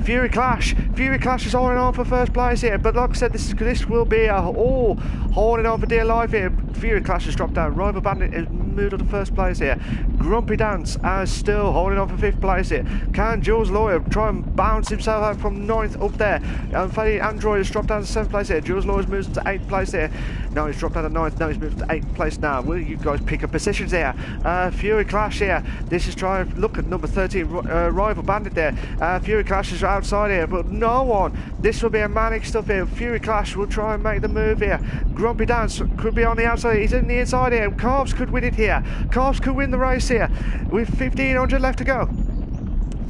Fury Clash is holding on for first place here, but like I said, this will be all holding on for dear life here. Fury Clash has dropped down. Rival Bandit has moved on to first place here. Grumpy Dance is still holding on for 5th place here. Can Jules Lawyer try and bounce himself out from 9th up there? Fading Android has dropped down to 7th place here. Jules Lawyer's moved to 8th place here. No, he's dropped down to 9th. No, he's moved to 8th place now. Will you guys pick up positions here? Fury Clash here. This is trying to look at number 13, Rival Bandit there. Fury Clash is outside here, but no one. This will be a manic stuff here. Fury Clash will try and make the move here. Grumpy Dance could be on the outside. He's in the inside here. Carbs could win it here. Carbs could win the race here with 1,500 left to go.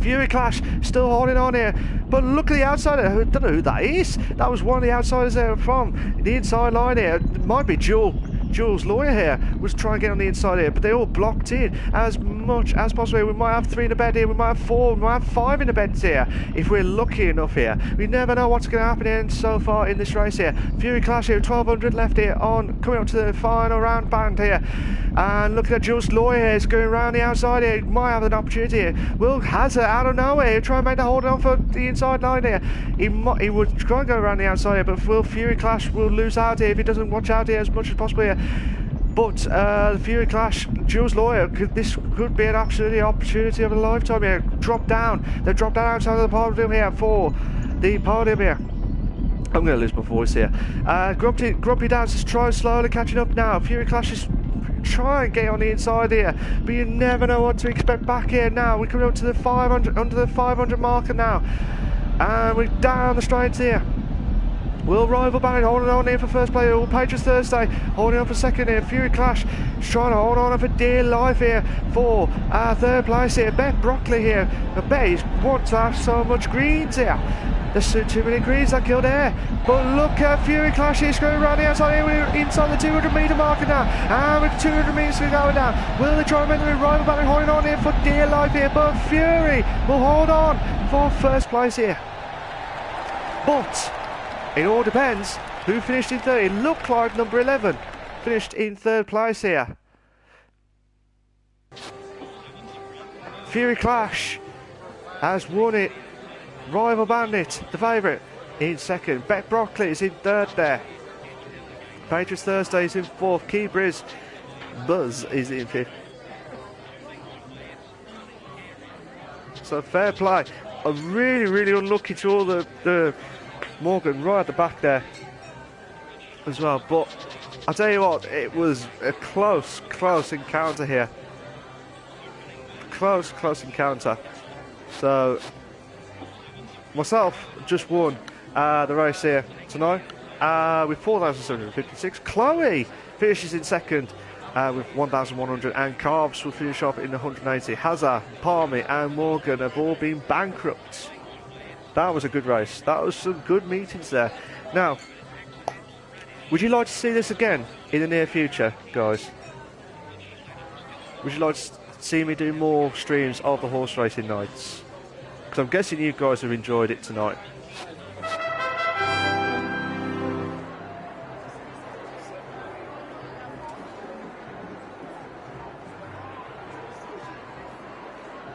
Fury Clash still holding on here, but look at the outsider. I don't know who that is. That was one of the outsiders there from the inside line here. It might be Jules Lawyer here was trying to get on the inside here, but they all blocked in as much as possible. We might have 3 in the bed here, we might have 4, we might have 5 in the beds here if we're lucky enough here. We never know what's going to happen here so far in this race here. Fury Clash here, 1,200 left here on coming up to the final round band here, and looking at Jules Lawyer here, is going around the outside here. He might have an opportunity here. Will Hazard out of nowhere try and make the hold on for the inside line here. He would try and go around the outside here, but will Fury Clash will lose out here if he doesn't watch out here as much as possible here. But the Fury Clash, Jules Lawyer, this could be an absolute opportunity of a lifetime here. Drop down. They've dropped down outside of the podium here for the podium here. I'm going to lose my voice here. Grumpy Dance is trying slowly catching up now. Fury Clash is try and get on the inside here, but you never know what to expect back here. Now we're coming up to the 500, under the 500 marker now, and we're down the straight here. Will Rival Bandit holding on here for first place. Will Patriots Thursday holding on for second here. Fury Clash trying to hold on for dear life here for third place here. Bet Broccoli here. But Bet wants to have so much greens here. There's too many greens at Kildare. But look at Fury Clash here, screwing around the outside here. We're inside the 200 metre marker now. And with 200 metres going down. Will they try and make the Rival Bandit holding on here for dear life here. But Fury will hold on for first place here. But it all depends who finished in third. It looked like number 11 finished in third place here. Fury Clash has won it. Rival Bandit, the favourite, in second. Bet Broccoli is in third there. Patriots Thursday is in fourth. Key Briz Buzz is in fifth. So fair play. I'm really unlucky to all the Morgan right at the back there as well, but I'll tell you what, it was a close encounter here. Close encounter. So myself just won the race here tonight with 4,756. Chloe finishes in second with 1,100, and Carbs will finish off in 180. Hazza, Palmy and Morgan have all been bankrupt. That was a good race. That was some good meetings there. Now, would you like to see this again in the near future, guys? Would you like to see me do more streams of the horse racing nights? Because I'm guessing you guys have enjoyed it tonight.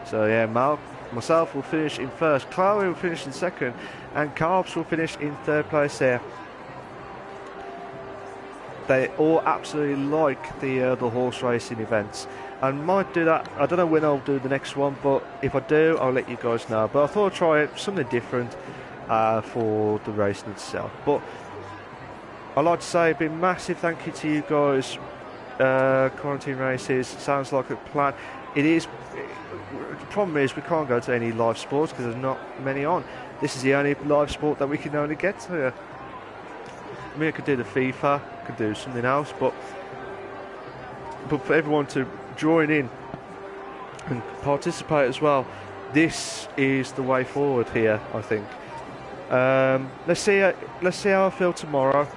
So yeah, Malc, myself will finish in first, Chloe will finish in second, and Carbs will finish in third place here. They all absolutely like the horse racing events. I might do that. I don't know when I'll do the next one, but if I do, I'll let you guys know. But I thought I'd try it, something different for the racing itself. But I'd like to say a big massive thank you to you guys. Quarantine races sounds like a plan. It is. The problem is we can't go to any live sports because there's not many on. This is the only live sport that we can only get to. I mean, I could do the FIFA, could do something else, but for everyone to join in and participate as well, this is the way forward here, I think. Let's see how I feel tomorrow.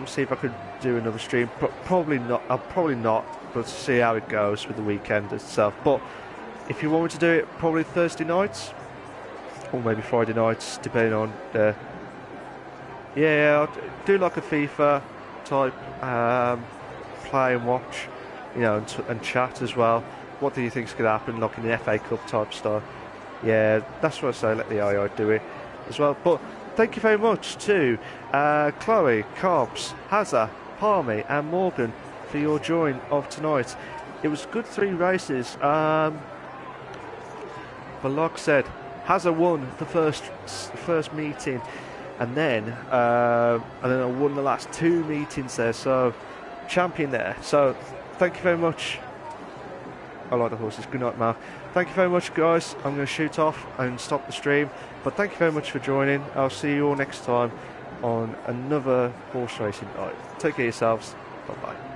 See if I could do another stream. Probably not. But see how it goes with the weekend itself. But if you want me to do it, probably Thursday nights or maybe Friday nights, depending on the. Yeah, I'll do like a FIFA type play and watch, you know, and chat as well. What do you think's going to happen, like in the FA Cup type style? Yeah, that's what I say. Let the AI do it as well. But thank you very much to Chloe, Carbs, Hazza, Palmy, and Morgan for your join of tonight. It was good 3 races. But like I said, Hazza won the first meeting, and then I won the last 2 meetings there. So champion there. So thank you very much. I like the horses. Good night, Mark. Thank you very much, guys. I'm going to shoot off and stop the stream. But thank you very much for joining. I'll see you all next time on another horse racing night. Take care of yourselves. Bye-bye.